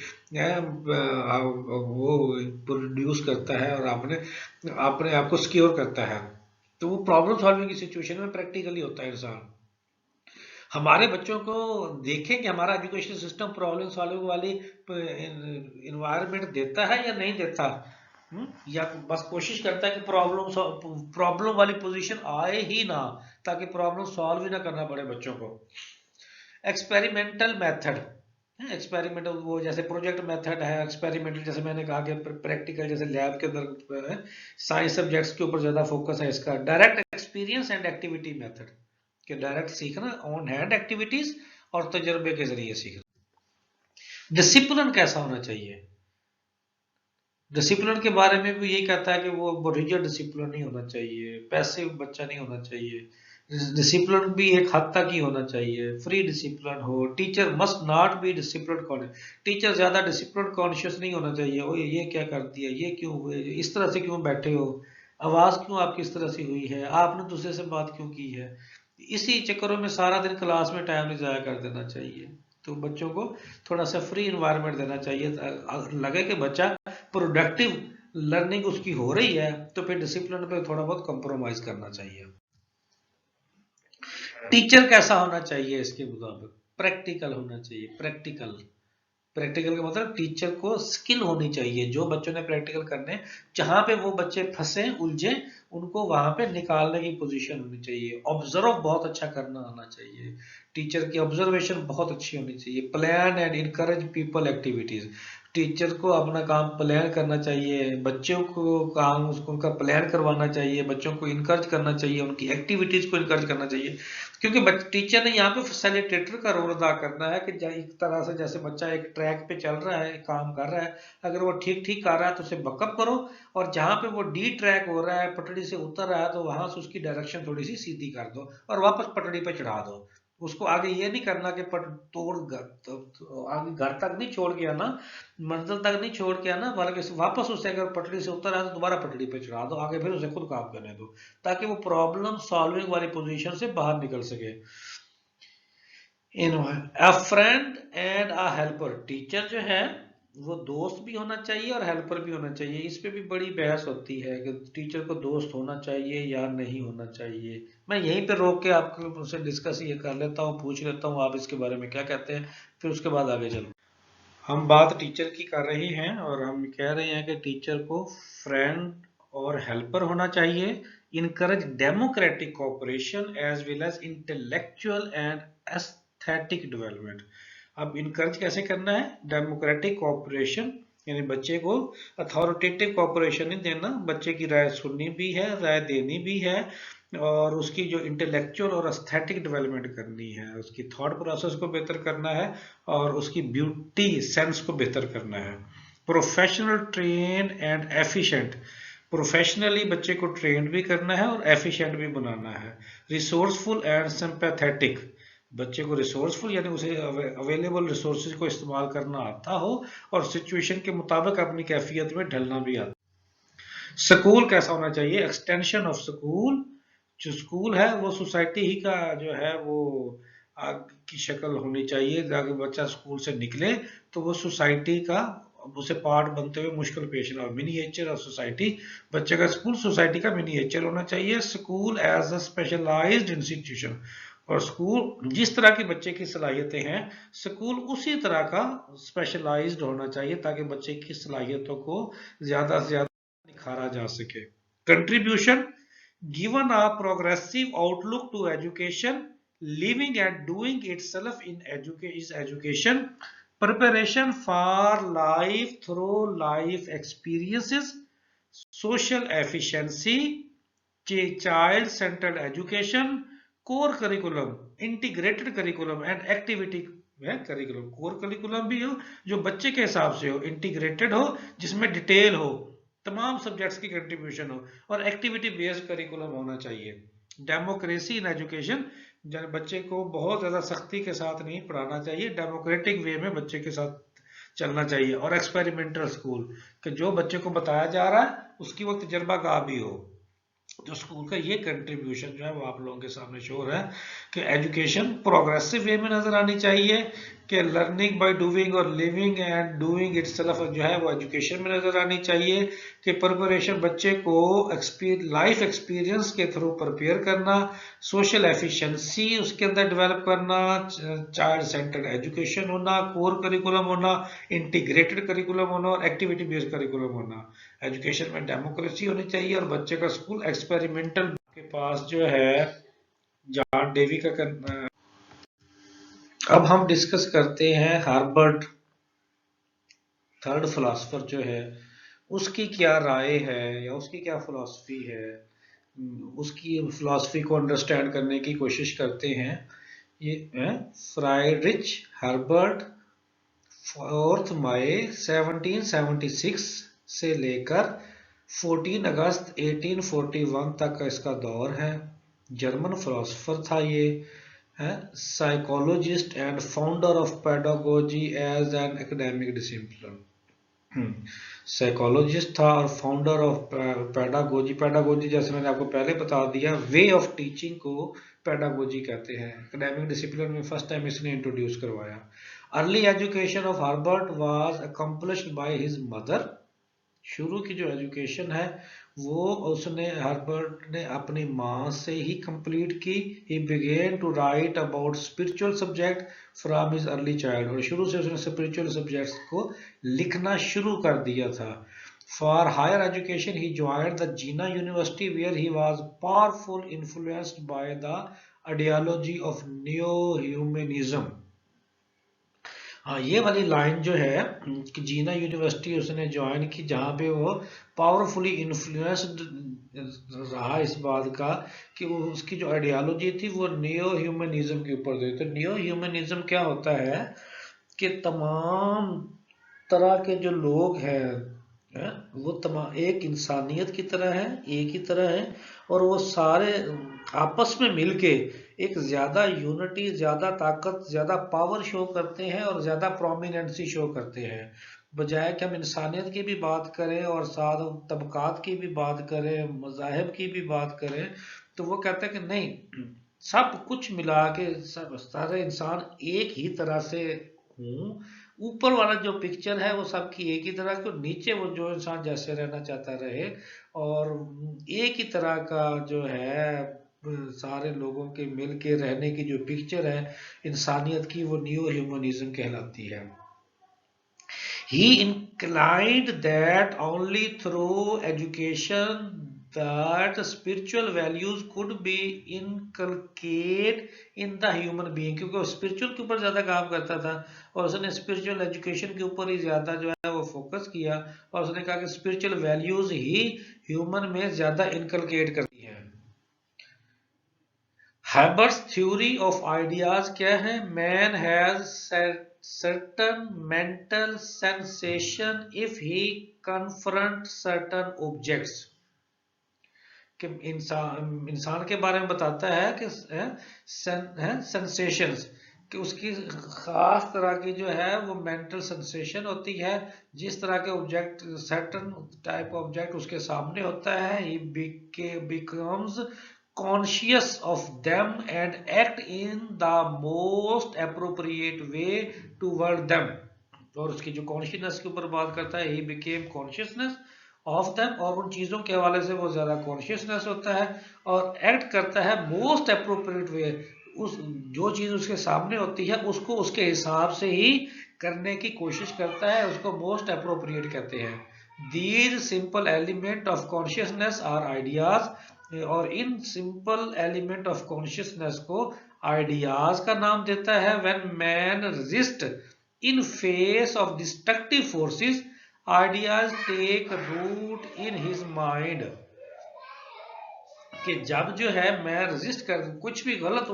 वो प्रोड्यूस करता है और अपने अपने आप को सिक्योर करता है। तो वो प्रॉब्लम सॉल्विंग की सिचुएशन में प्रैक्टिकली होता है इंसान। हमारे बच्चों को देखें कि हमारा एजुकेशन सिस्टम प्रॉब्लम सॉल्विंग वाली इन्वायरमेंट देता है या नहीं देता, या बस कोशिश करता है कि प्रॉब्लम वाली पोजीशन आए ही ना, ताकि प्रॉब्लम सॉल्व ही ना करना पड़े बच्चों को। एक्सपेरिमेंटल मेथड, एक्सपेरिमेंटल वो जैसे प्रोजेक्ट मेथड है, एक्सपेरिमेंटल जैसे मैंने कहा कि प्रैक्टिकल जैसे लैब के अंदर साइंस सब्जेक्ट्स के ऊपर ज्यादा फोकस है इसका। Direct experience and activity method, कि डायरेक्ट सीखना, ऑन हैंड एक्टिविटीज और तजर्बे के जरिए सीखना। डिसिप्लिन कैसा होना चाहिए, डिसिप्लिन के बारे में भी यही कहता है कि वो रिजिड डिसिप्लिन नहीं होना चाहिए, पैसिव बच्चा नहीं होना चाहिए। डिसिप्लिन भी एक हद तक ही होना चाहिए, फ्री डिसिप्लिन हो। Teacher must not be discipline conscious, teacher ज्यादा डिसिप्लिन कॉन्शियस नहीं होना चाहिए। ओ ये क्या कर दिया, ये क्यों हुए, इस तरह से क्यों बैठे हो, आवाज क्यों आपकी इस तरह से हुई है, आपने दूसरे से बात क्यों की है। इसी चक्करों में सारा दिन क्लास में टाइम नहीं जाया कर देना चाहिए। तो बच्चों को थोड़ा सा फ्री इन्वायरमेंट देना चाहिए, लगे कि बच्चा प्रोडक्टिव लर्निंग उसकी हो रही है, तो फिर डिसिप्लिन पे थोड़ा बहुत कॉम्प्रोमाइज करना चाहिए। टीचर कैसा होना चाहिए इसके मुताबिक, प्रैक्टिकल होना चाहिए। प्रैक्टिकल, प्रैक्टिकल का मतलब टीचर को स्किल होनी चाहिए, जो बच्चों ने प्रैक्टिकल करने, जहां पे वो बच्चे फंसे उलझे उनको वहां पे निकालने की पोजीशन होनी चाहिए। ऑब्जर्व बहुत अच्छा करना आना चाहिए, टीचर की ऑब्जर्वेशन बहुत अच्छी होनी चाहिए। Plan and encourage people activities, teacher को अपना काम प्लान करना चाहिए, बच्चों को काम उसको उनका प्लान करवाना चाहिए, बच्चों को इनकरेज करना चाहिए, उनकी एक्टिविटीज को इनकरेज करना चाहिए। क्योंकि टीचर ने यहाँ पे फैसिलिटेटर का रोल अदा करना है कि एक तरह से जैसे बच्चा एक ट्रैक पे चल रहा है, काम कर रहा है, अगर वो ठीक ठीक कर रहा है तो उसे बकअप करो, और जहां पे वो डी ट्रैक हो रहा है, पटड़ी से उतर रहा है, तो वहां से उसकी डायरेक्शन थोड़ी सी सीधी कर दो और वापस पटड़ी पे चढ़ा दो। उसको आगे ये नहीं करना कि तोड़ आगे घर तक नहीं छोड़ के आना, मंजिल तक नहीं छोड़ के आना, बल्कि वापस उसे अगर पटड़ी से उतर आया तो दोबारा पटड़ी पे चढ़ा दो, आगे फिर उसे खुद काम करने दो, ताकि वो प्रॉब्लम सॉल्विंग वाली पोजीशन से बाहर निकल सके। In a friend and a helper, teacher जो है वो दोस्त भी होना चाहिए और हेल्पर भी होना चाहिए। इस पे भी बड़ी बहस होती है कि टीचर को दोस्त होना चाहिए या नहीं होना चाहिए। मैं यहीं पे रोक के आपसे डिस्कस ये कर लेता हूँ, पूछ लेता हूँ आप इसके बारे में क्या कहते हैं, फिर उसके बाद आगे चलो। हम बात टीचर की कर रहे हैं और हम कह रहे हैं कि टीचर को फ्रेंड और हेल्पर होना चाहिए। Encourage democratic cooperation as well as intellectual and aesthetic development. अब इनकरेज कैसे करना है? डेमोक्रेटिक कोऑपरेशन, यानी बच्चे को अथॉरिटेटिव कोऑपरेशन नहीं देना, बच्चे की राय सुननी भी है, राय देनी भी है, और उसकी जो इंटेलेक्चुअल और एस्थेटिक डेवलपमेंट करनी है, उसकी थॉट प्रोसेस को बेहतर करना है और उसकी ब्यूटी सेंस को बेहतर करना है। Professional train and efficient, professionally बच्चे को ट्रेन भी करना है और एफिशिएंट भी बनाना है। रिसोर्सफुल एंड सिंपैथेटिक, बच्चे को रिसोर्सफुल यानी उसे अवेलेबल रिसोर्सेज को इस्तेमाल करना आता हो और सिचुएशन के मुताबिक अपनी कैफियत में ढलना भी आता। स्कूल कैसा होना चाहिए? एक्सटेंशन ऑफ स्कूल, जो स्कूल है वो सोसाइटी ही का जो है वो आग की शक्ल होनी चाहिए। अगर बच्चा स्कूल से निकले तो वो सोसाइटी का उसे पार्ट बनते हुए मुश्किल पेश ना हो। मिनिएचर ऑफ सोसाइटी, बच्चे का स्कूल सोसाइटी का मिनिएचर होना चाहिए। School as a specialised institution, और स्कूल जिस तरह की बच्चे की सलाहियतें हैं, स्कूल उसी तरह का स्पेशलाइज्ड होना चाहिए ताकि बच्चे की सलाहियतों को ज्यादा से ज्यादा निखारा जा सके। Contribution, given a progressive outlook to education, living and doing itself in education, preparation for life through life experiences, social efficiency, child-centered education, core curriculum, integrated curriculum and activity है करिकुलम। कोर करिकुलम भी हो जो बच्चे के हिसाब से हो, integrated हो जिसमें डिटेल हो, तमाम सब्जेक्ट्स की कंट्रीब्यूशन हो, और एक्टिविटी बेस्ड करिकुलम होना चाहिए। डेमोक्रेसी इन एजुकेशन, बच्चे को बहुत ज्यादा सख्ती के साथ नहीं पढ़ाना चाहिए, डेमोक्रेटिक वे में बच्चे के साथ चलना चाहिए। और एक्सपेरिमेंटल स्कूल, कि जो बच्चे को बताया जा रहा है उसकी वो तजर्बागाह भी हो। जो स्कूल का ये कंट्रीब्यूशन जो है वो आप लोगों के सामने शो हो रहा है कि एजुकेशन प्रोग्रेसिव वे में नजर आनी चाहिए, कि लर्निंग बाय डूइंग और लिविंग एंड डूइंग इटसेल्फ जो है वो एजुकेशन में नजर आनी चाहिए, कि प्रिपरेशन बच्चे को लाइफ एक्सपीरियंस के थ्रू प्रिपेयर करना, सोशल एफिशिएंसी उसके अंदर डेवलप करना, चाइल्ड सेंटर्ड एजुकेशन होना, कोर करिकुलम होना, इंटीग्रेटेड करिकुलम होना और एक्टिविटी बेस्ड करिकुलम होना। एजुकेशन में डेमोक्रेसी होनी चाहिए और बच्चे का स्कूल एक्सपेरिमेंटल के पास जो है जॉन डेवी का करना। अब हम डिस्कस करते हैं हार्वर्ड थर्ड फिलोसफर जो है उसकी क्या राय है या उसकी क्या फिलॉसफी है, उसकी फिलॉसफी को अंडरस्टैंड करने की कोशिश करते हैं। ये है फ्राइड्रिच हर्बर्ट, 4 मई 1776 से लेकर 14 अगस्त 1841 तक का इसका दौर है। जर्मन फिलोसोफर था ये, है psychologist and founder of pedagogy as an academic discipline. Psychologist था और फाउंडर ऑफ पेडागोजी। पेडागोजी जैसे मैंने आपको पहले बता दिया, वे ऑफ टीचिंग को पेडागोजी कहते हैं। एकेडमिक डिसिप्लिन में फर्स्ट टाइम इसने इंट्रोड्यूस करवाया। Early education of Herbert was accomplished by his mother, शुरू की जो एजुकेशन है वो उसने हर्बर्ट ने अपनी माँ से ही कंप्लीट की। He began to write about spiritual subject from his early child, और शुरू से उसने स्पिरिचुअल सब्जेक्ट्स को लिखना शुरू कर दिया था। For higher education, he joined the Jena University, where he was powerfully influenced by the ideology of neo-humanism. हाँ, ये वाली लाइन जो है कि जीना यूनिवर्सिटी उसने ज्वाइन की, जहाँ पे वो पावरफुली इन्फ्लुएंस्ड रहा इस बात का कि वो उसकी जो आइडियोलॉजी थी वो नियो ह्यूमनिज्म के ऊपर थी। तो नियो ह्यूमनिज्म क्या होता है कि तमाम तरह के जो लोग हैं वो तमाम एक इंसानियत की तरह है, एक ही तरह है, और वो सारे आपस में मिलके एक ज्यादा यूनिटी, ज्यादा ताकत, ज्यादा पावर शो करते हैं और ज्यादा प्रोमिनेंसी शो करते हैं। बजाय कि हम इंसानियत की भी बात करें और साथ तबकात की भी बात करें, मज़ाहिब की भी बात करें, तो वो कहते हैं कि नहीं, सब कुछ मिला के सब सारे इंसान एक ही तरह से हूँ। ऊपर वाला जो पिक्चर है वो सबकी एक ही तरह की, नीचे वो जो इंसान जैसे रहना चाहता रहे, और एक ही तरह का जो है सारे लोगों के मिल के रहने की जो पिक्चर है इंसानियत की, वो न्यू ह्यूमनिज्म कहलाती है। He inclined that only through education that spiritual values could be inculcated in the human being, क्योंकि वो स्पिरिचुअल के ऊपर ज़्यादा काम करता था और उसने स्पिरिचुअल एजुकेशन के ऊपर ही ज़्यादा जो है वो फोकस किया, और उसने कहा कि स्पिरिचुअल वैल्यूज ही ह्यूमन में ज़्यादा इनकलकेट करती हैं। Herbert's theory of ideas क्या है? Man has certain mental sensation if he confronts certain objects. कि इंसान के बारे में बताता है कि सेंसेशंस, कि उसकी खास तरह की जो है वो मेंटल सेंसेशन होती है। जिस तरह के ऑब्जेक्ट, सर्टन टाइप ऑब्जेक्ट उसके सामने होता है, he becomes conscious of them and act in the most appropriate way toward them। और उसकी जो कॉन्शियसनेस के ऊपर बात करता है, he became consciousness of them, और उन चीज़ों के हवाले से वो ज़्यादा कॉन्शियसनेस होता है और एक्ट करता है मोस्ट अप्रोप्रिएट वे। उस जो चीज़ उसके सामने होती है उसको उसके हिसाब से ही करने की कोशिश करता है, उसको मोस्ट अप्रोप्रिएट कहते हैं। These simple element of consciousness are ideas, और इन सिंपल एलिमेंट ऑफ कॉन्शियसनेस को आइडियाज का नाम देता है। When man resist in face of destructive forces, ideas take root in his mind. कि जब जो है मैं रेजिस्ट कर, कुछ भी गलत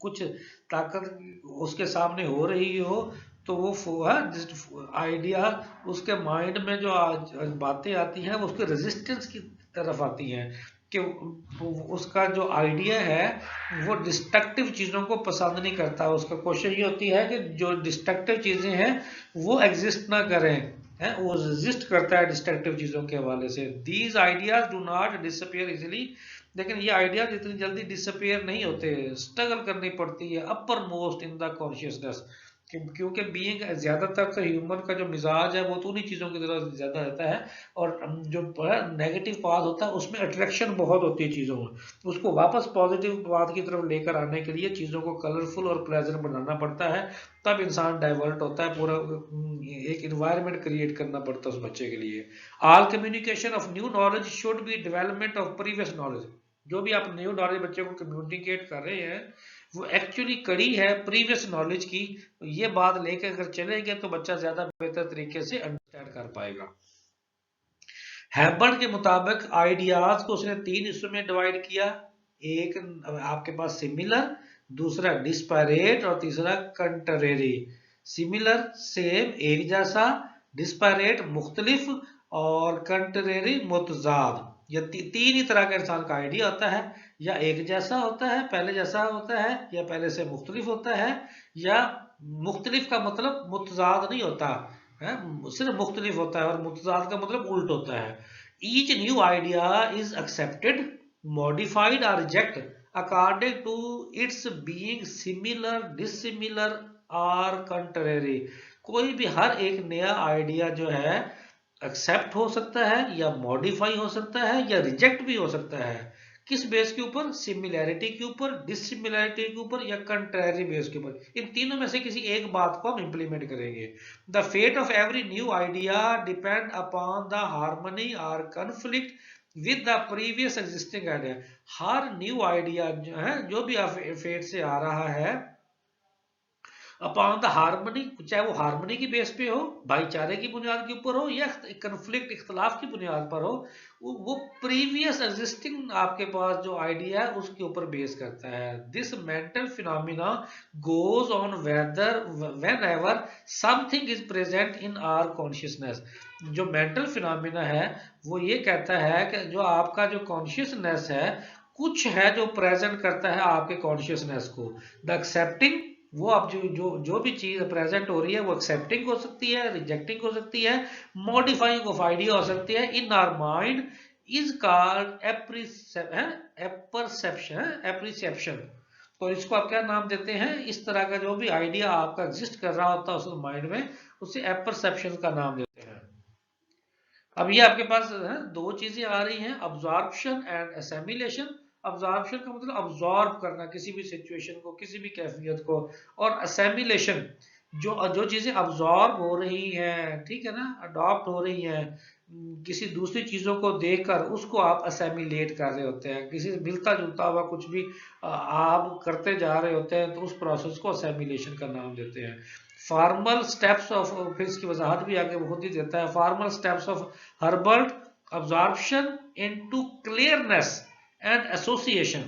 कुछ ताकत उसके सामने हो रही हो, तो वो आइडिया उसके माइंड में जो बातें आती हैं वो उसके रेजिस्टेंस की तरफ आती हैं, कि उसका जो आइडिया है वो डिस्ट्रक्टिव चीज़ों को पसंद नहीं करता। उसका कोशिश ये होती है कि जो डिस्ट्रक्टिव चीज़ें हैं वो एग्जिस्ट ना करें, है वो रेजिस्ट करता है डिस्ट्रक्टिव चीज़ों के हवाले से। These ideas do not disappear easily, लेकिन ये आइडियाज इतनी जल्दी डिसअपियर नहीं होते, स्ट्रगल करनी पड़ती है upper most in the consciousness, क्योंकि बीइंग ज्यादातर तो ह्यूमन का जो मिजाज है वो तो उन्हीं चीज़ों की तरफ ज्यादा रहता है, और जो नेगेटिव पाथ होता है उसमें अट्रैक्शन बहुत होती है चीज़ों में, उसको वापस पॉजिटिव पाथ की तरफ लेकर आने के लिए चीज़ों को कलरफुल और प्लेजेंट बनाना पड़ता है, तब इंसान डाइवर्ट होता है, पूरा एक इन्वायरमेंट क्रिएट करना पड़ता है उस बच्चे के लिए। All communication of new knowledge should be development of previous knowledge. जो भी आप न्यू नॉलेज बच्चे को कम्युनिकेट कर रहे हैं वो एक्चुअली कड़ी है प्रीवियस नॉलेज की। ये बात लेकर अगर चलेंगे तो बच्चा ज्यादा बेहतर तरीके से अंडरस्टैंड कर पाएगा। हैबर्ट के मुताबिक आइडियाज को उसने 3 हिस्सों में डिवाइड किया। एक आपके पास सिमिलर, दूसरा डिस्पैरेट और तीसरा कंट्रेरी। सिमिलर सेम एक जैसा, डिस्पैरेट मुख्तलिफ, और कंट्रेरी मुतजाद। ये तीन ही तरह का इंसान का आइडिया होता है, या एक जैसा होता है, पहले जैसा होता है, या पहले से मुख्तलिफ होता है, या मुख्तलिफ का मतलब मुतजाद नहीं होता है, सिर्फ मुख्तलिफ होता है, और मुतजाद का मतलब उल्ट होता है। Each new idea is accepted, modified और reject according to its being similar, dissimilar और कंट्रेरी। कोई भी हर एक नया आइडिया जो है एक्सेप्ट हो सकता है, या मॉडिफाई हो सकता है, या रिजेक्ट भी हो सकता है। किस बेस के ऊपर? सिमिलैरिटी के ऊपर, डिसिमिलैरिटी के ऊपर या कंट्रेरी बेस के ऊपर। इन तीनों में से किसी एक बात को हम इंप्लीमेंट करेंगे। The fate of every new idea depend upon the harmony और conflict with the previous existing idea. हर न्यू आइडिया जो है, जो भी फेट से आ रहा है, अपॉन द हार्मनी, चाहे वो हार्मनी की बेस पे हो, भाईचारे की बुनियाद के ऊपर हो, या कन्फ्लिक्ट इख्तलाफ की बुनियाद पर हो, वो प्रीवियस एग्जिस्टिंग आपके पास जो आइडिया है उसके ऊपर बेस करता है। This mental phenomena goes on whether whenever something is present in our consciousness. जो मेंटल फिनोमिना है वो ये कहता है कि जो आपका जो कॉन्शियसनेस है, कुछ है जो प्रेजेंट करता है आपके कॉन्शियसनेस को। द एक्सेप्टिंग, वो आप जो भी चीज प्रेजेंट हो रही है वो एक्सेप्टिंग हो सकती है, रिजेक्टिंग हो सकती है, मॉडिफाइंग ऑफ आइडिया हो सकती है। In our mind is called apperception. तो इसको आप क्या नाम देते हैं? इस तरह का जो भी आइडिया आपका एग्जिस्ट कर रहा होता है उस माइंड में, उसे एप्रिसेप्शन का नाम देते हैं। अब ये आपके पास है, दो चीजें आ रही हैं, अब्जॉर्प्शन एंड असेमिलेशन। अब्जॉर्प्शन का मतलब अब्जॉर्ब करना किसी भी सिचुएशन को, किसी भी कैफियत को, और असेमिलेशन जो जो चीजें अब्जॉर्ब हो रही हैं, ठीक है ना, अडॉप्ट हो रही हैं, किसी दूसरी चीजों को देखकर उसको आप असेमिलेट कर रहे होते हैं, किसी से मिलता जुलता हुआ कुछ भी आप करते जा रहे होते हैं, तो उस प्रोसेस को असेमिलेशन का नाम देते हैं। फॉर्मल स्टेप्स ऑफ, फिर इसकी वजाहत भी आगे बहुत ही देता है, formal steps of Herbart, absorption into clearness and association.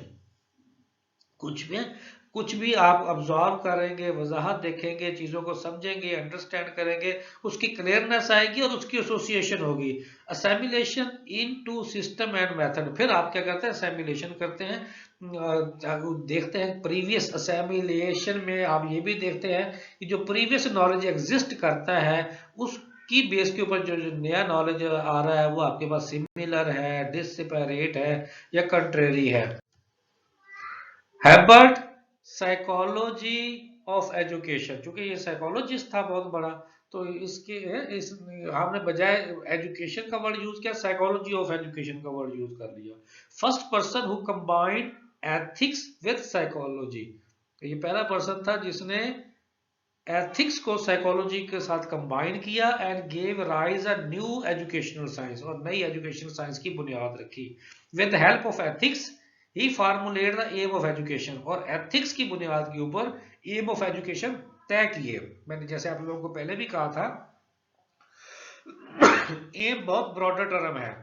कुछ भी आप ऑब्जॉर्व करेंगे, वजाहत देखेंगे, चीजों को समझेंगे, अंडरस्टैंड करेंगे, उसकी क्लियरनेस आएगी और उसकी एसोसिएशन होगी। असेमिलेशन इनटू सिस्टम एंड मेथड, फिर आप क्या करते हैं? असेमिलेशन करते हैं। देखते हैं प्रीवियस असेमिलेशन में आप ये भी देखते हैं कि जो प्रीवियस नॉलेज एग्जिस्ट करता है उसकी बेस के ऊपर जो नया नॉलेज आ रहा है वो आपके पास सिमिलर है, डिसपेरेट है या कंट्रेरी है। हेबर्ट साइकोलॉजी ऑफ एजुकेशन, क्योंकि ये साइकोलॉजिस्ट था बहुत बड़ा, तो इसके इस हमने बजाय एजुकेशन का वर्ड यूज किया, साइकोलॉजी ऑफ एजुकेशन का वर्ड यूज कर लिया। First person who combined ethics with psychology, ये पहला पर्सन था जिसने एथिक्स को साइकोलॉजी के साथ कंबाइन किया and gave rise a new educational science, और नई एजुकेशनल साइंस की बुनियाद रखी। With the help of ethics he formulate the aim of education, और एथिक्स की बुनियाद के ऊपर एम ऑफ एजुकेशन तय किए। मैंने जैसे आप लोगों को पहले भी कहा था, एम बहुत ब्रॉडर टर्म है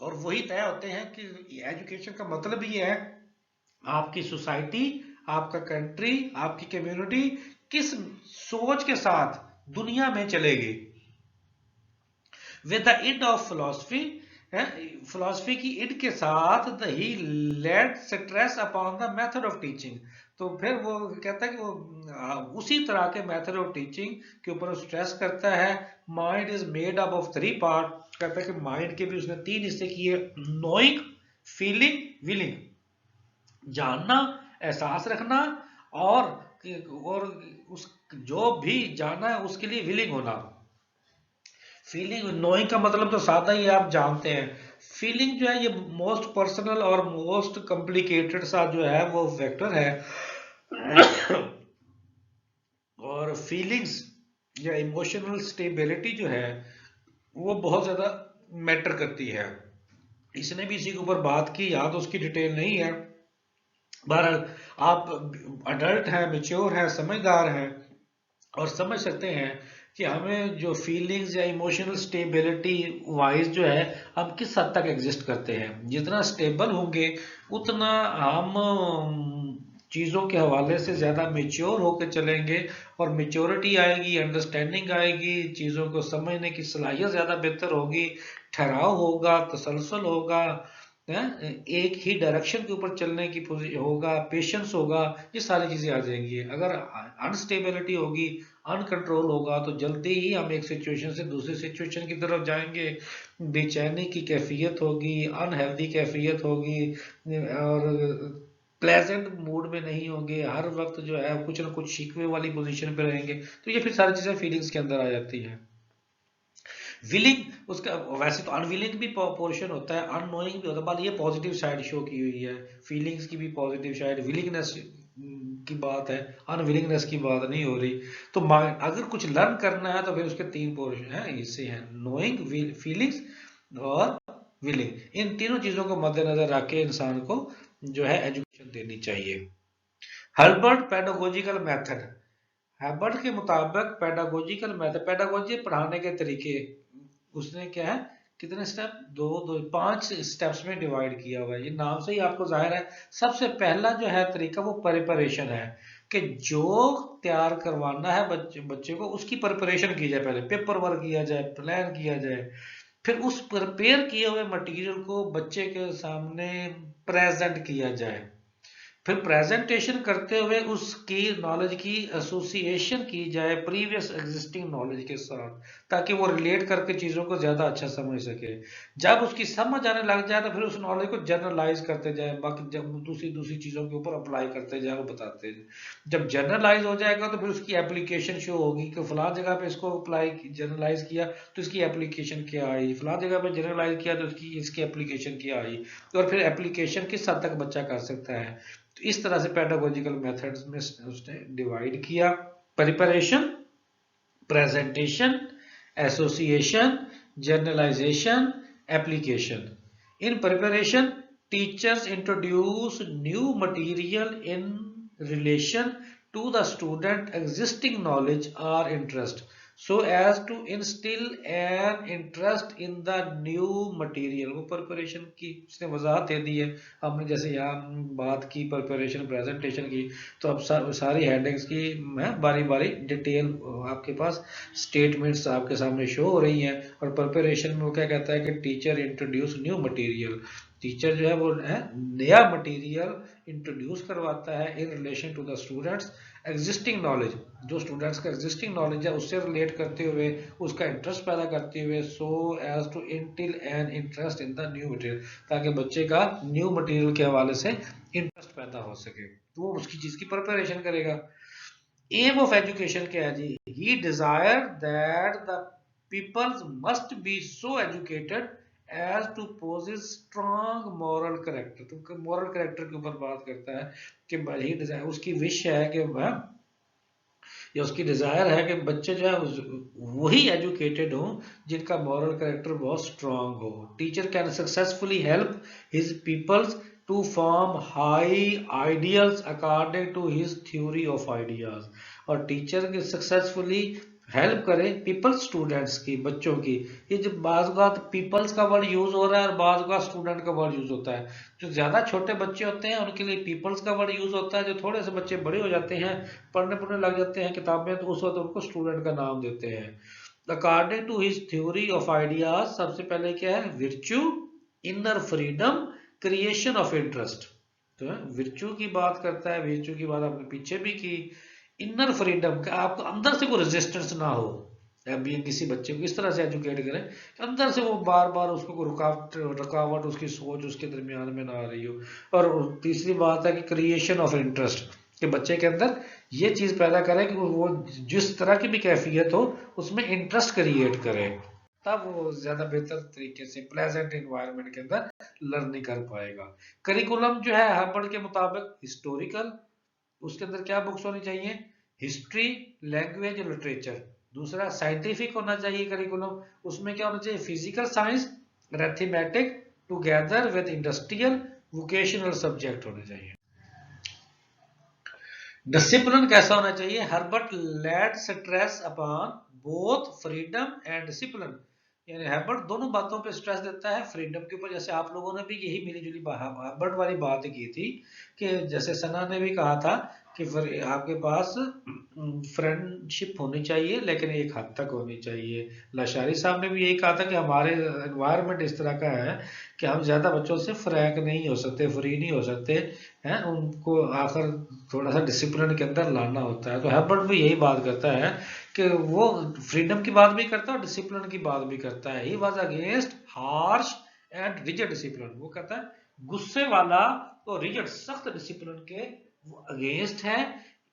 और वही तय होते हैं कि एजुकेशन का मतलब ये है आपकी सोसाइटी, आपका कंट्री, आपकी कम्युनिटी किस सोच के साथ दुनिया में चलेगी। With the end of philosophy, philosophy की इड के साथ ही laid stress upon the method of teaching, तो फिर वो कहता है कि वो उसी तरह के मेथड ऑफ टीचिंग के ऊपर स्ट्रेस करता है। Mind is made up of 3 part, कहता है कि माइंड के भी उसने 3 हिस्से किए, नोइंग, फीलिंग, विलिंग, जानना, एहसास रखना, और उस जो भी जाना है उसके लिए विलिंग होना। फीलिंग, नोइंग का मतलब तो सादा ही आप जानते हैं, फीलिंग जो है ये मोस्ट पर्सनल और मोस्ट कॉम्प्लिकेटेड सा जो है वो फैक्टर है। और फीलिंग्स या इमोशनल स्टेबिलिटी जो है वो बहुत ज्यादा मैटर करती है। इसने भी इसी के ऊपर बात की, याद उसकी डिटेल नहीं है, बहरहाल आप अडल्ट हैं, मेच्योर हैं, समझदार हैं और समझ सकते हैं कि हमें जो फीलिंग्स या इमोशनल स्टेबिलिटी वाइज जो है हम किस हद तक एग्जिस्ट करते हैं। जितना स्टेबल होंगे उतना हम चीज़ों के हवाले से ज़्यादा मेच्योर होकर चलेंगे, और मेच्योरिटी आएगी, अंडरस्टैंडिंग आएगी, चीज़ों को समझने की सलाहियत ज़्यादा बेहतर होगी, ठहराव होगा, तसलसल होगा, एक ही डायरेक्शन के ऊपर चलने की होगा, पेशेंस होगा, ये सारी चीजें आ जाएंगी। अगर अनस्टेबिलिटी होगी, अनकंट्रोल होगा, तो जल्दी ही हम एक सिचुएशन से दूसरी सिचुएशन की तरफ जाएंगे, बेचैनी की कैफियत होगी, अनहेल्दी कैफियत होगी, और प्लेजेंट मूड में नहीं होंगे, हर वक्त जो है कुछ ना कुछ शिकवे वाली पोजीशन पे रहेंगे। तो ये फिर सारी चीजें फीलिंग्स के अंदर आ जाती हैं। विलिंग उसका वैसे तो अनविलिंग भी पोर्शन होता है, अननोइंग भी होता है, बट ये पॉजिटिव साइड शो की हुई है, फीलिंग्स की भी पॉजिटिव साइड, विलिंगनेस की बात है, अनविलिंगनेस की बात नहीं हो रही। तो अगर कुछ लर्न करना है तो फिर उसके तीन पोर्शन हैं, इससे हैं नोइंग, फीलिंग्स और विलिंग। इन तीनों चीजों को मद्देनजर रख के इंसान को जो है एजुकेशन देनी चाहिए। हर्बर्ट पेडागोजिकल मेथड, हर्बर्ट के मुताबिक पेडागोजिकल मेथड, पेडागोजी पढ़ाने के तरीके, उसने क्या है कितने स्टेप, दो दो पांच स्टेप्स में डिवाइड किया हुआ है। ये नाम से ही आपको जाहिर है सबसे पहला जो है तरीका वो प्रिपरेशन है, कि जो तैयार करवाना है बच्चे को उसकी प्रिपरेशन की जाए, पहले पेपर वर्क किया जाए, प्लान किया जाए, फिर उस प्रिपेयर किए हुए मटेरियल को बच्चे के सामने प्रेजेंट किया जाए, फिर प्रेजेंटेशन करते हुए उसकी नॉलेज की एसोसिएशन की जाए प्रीवियस एग्जिस्टिंग नॉलेज के साथ, ताकि वो रिलेट करके चीज़ों को ज़्यादा अच्छा समझ सके। जब उसकी समझ आने लग जाए तो फिर उस नॉलेज को जनरलाइज करते जाए, बाकी जब दूसरी दूसरी चीज़ों के ऊपर अप्लाई करते जाए, वो बताते जाए। जब जनरलाइज हो जाएगा तो फिर उसकी एप्लीकेशन शो होगी कि फलां जगह पे इसको अप्लाई जनरलाइज किया तो इसकी एप्लीकेशन क्या आई, फलां जगह पे जनरलाइज किया तो इसकी एप्लीकेशन क्या आई, और फिर एप्लीकेशन किस हद तक बच्चा कर सकता है। तो इस तरह से पेडागोजिकल मेथड्स में उसने डिवाइड किया, preparation, presentation, association, generalisation, application. In preparation teachers introduce new material in relation to the student existing knowledge or interest so as to instill an interest in the new material। वो preparation की उसने वजाहत दे दी है। हमने जैसे यहाँ बात की preparation presentation की, तो अब सारी हेडिंग्स की बारी बारी डिटेल आपके पास स्टेटमेंट्स आपके सामने शो हो रही हैं। और प्रिपरेशन में वो क्या कहता है कि teacher introduce new material, teacher जो है वो नया मटेरियल इंट्रोड्यूस करवाता है in relation to the students existing knowledge, जो स्टूडेंट्स का एग्जिस्टिंग नॉलेज है उससे रिलेट करते हुए उसका इंटरेस्ट पैदा करते हुए, so as to instil an interest in the new material, ताकि बच्चे का न्यू मटेरियल के हवाले से इंटरेस्ट पैदा हो सके, तो वो उसकी चीज की प्रिपरेशन करेगा। एम ऑफ एजुकेशन क्या है जी, he desire that the peoples must be so educated as to possess strong moral character. तो मॉरल करेक्टर के ऊपर बात करता है कि ही डिजायर, उसकी विश है कि वह, या उसकी डिजायर है कि बच्चे जो है वही एजुकेटेड हो जिनका मॉरल करेक्टर बहुत स्ट्रांग हो। Teacher can successfully help his pupils to form high ideals according to his theory of ideas. और टीचर के सक्सेसफुली हेल्प करे पीपल्स स्टूडेंट्स की, बच्चों की। ये जब बाज बात पीपल्स का वर्ड यूज हो रहा है और बाज बात स्टूडेंट का वर्ड यूज होता है, जो ज्यादा छोटे बच्चे होते हैं उनके लिए पीपल्स का वर्ड यूज होता है, जो थोड़े से बच्चे बड़े हो जाते हैं पढ़ने पढ़ने लग जाते हैं किताबें, तो उस वक्त उनको स्टूडेंट का नाम देते हैं। According to his theory of ideas, सबसे पहले क्या है, virtue, inner freedom, creation of interest. तो विर्च्यू की बात करता है, विर्च्यू की बात आपने पीछे भी की। इनर फ्रीडम का आपको अंदर से कोई रेजिस्टेंस ना हो, अभी किसी बच्चे को इस तरह से एजुकेट करें अंदर से वो बार बार उसको कोई रुकावट उसकी सोच उसके दरमियान में ना आ रही हो। और तीसरी बात है कि क्रिएशन ऑफ इंटरेस्ट, कि बच्चे के अंदर ये चीज पैदा करे कि वो जिस तरह की भी कैफियत हो उसमें इंटरेस्ट क्रिएट करे, तब वो ज्यादा बेहतर तरीके से प्लेजेंट एनवायरनमेंट के अंदर लर्निंग कर पाएगा। करिकुलम जो है हार्वर्ड के मुताबिक हिस्टोरिकल, उसके अंदर क्या बुक्स होनी चाहिए, हिस्ट्री, लैंग्वेज, लिटरेचर। दूसरा साइंटिफिक होना चाहिए करिकुलम, उसमें क्या होना चाहिए, physical science, mathematic together with industrial vocational subject होने चाहिए। डिसिप्लिन कैसा होना चाहिए, Herbart laid stress upon both freedom and discipline, यानी हर्बर्ट दोनों बातों पे स्ट्रेस देता है, फ्रीडम के ऊपर, जैसे आप लोगों ने भी यही मिली जुली हर्बर्ट वाली बात की थी कि जैसे सना ने भी कहा था कि आपके पास फ्रेंडशिप होनी चाहिए लेकिन एक हद तक होनी चाहिए। लाशारी साहब ने भी यही कहा था कि हमारे एनवायरनमेंट इस तरह का है कि हम ज्यादा बच्चों से फ्रैंक नहीं हो सकते, फ्री नहीं हो सकते हैं, उनको आखिर थोड़ा सा डिसिप्लिन के अंदर लाना होता है। तो हर्बर्ट भी यही बात करता है कि वो फ्रीडम की बात भी करता है और डिसिप्लिन की बात भी करता है। He was against harsh and rigid discipline, वो कहता है गुस्से वाला तो रिजिड सख्त डिसिप्लिन के अगेंस्ट है।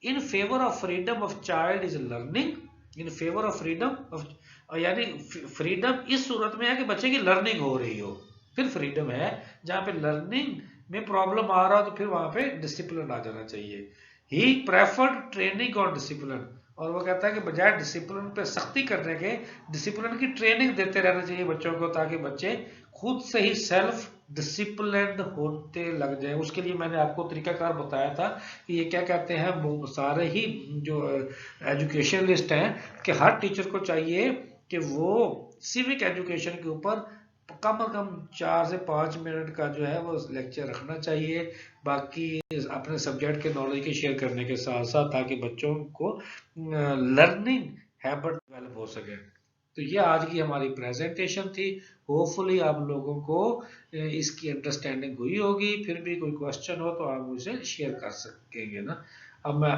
In favour of freedom of child is learning, in favour of freedom of और यानी फ्रीडम इस सूरत में है कि बच्चे की लर्निंग हो रही हो, फिर फ्रीडम है। जहाँ पे लर्निंग में प्रॉब्लम आ रहा हो तो फिर वहां पे डिसिप्लिन आ जाना चाहिए। ही प्रेफर्ड ट्रेनिंग और डिसिप्लिन, और वो कहता है कि बजाय डिसिप्लिन पे सख्ती करने के, डिसिप्लिन की ट्रेनिंग देते रहना चाहिए बच्चों को, ताकि बच्चे खुद से ही सेल्फ डिसिप्लिन्ड होते लग जाए। उसके लिए मैंने आपको तरीकाकार बताया था कि ये क्या कहते हैं, वो सारे ही जो एजुकेशनलिस्ट हैं कि हर टीचर को चाहिए कि वो सिविक एजुकेशन के ऊपर कम से कम 4 से 5 मिनट का जो है वो लेक्चर रखना चाहिए, बाकी अपने सब्जेक्ट के नॉलेज के शेयर करने के साथ साथ, ताकि बच्चों को लर्निंग हैबिट डेवलप हो सके। तो ये आज की हमारी प्रेजेंटेशन थी। होपफुली आप लोगों को इसकी अंडरस्टैंडिंग हुई होगी। फिर भी कोई क्वेश्चन हो तो आप मुझे शेयर कर सकेंगे ना। अब मैं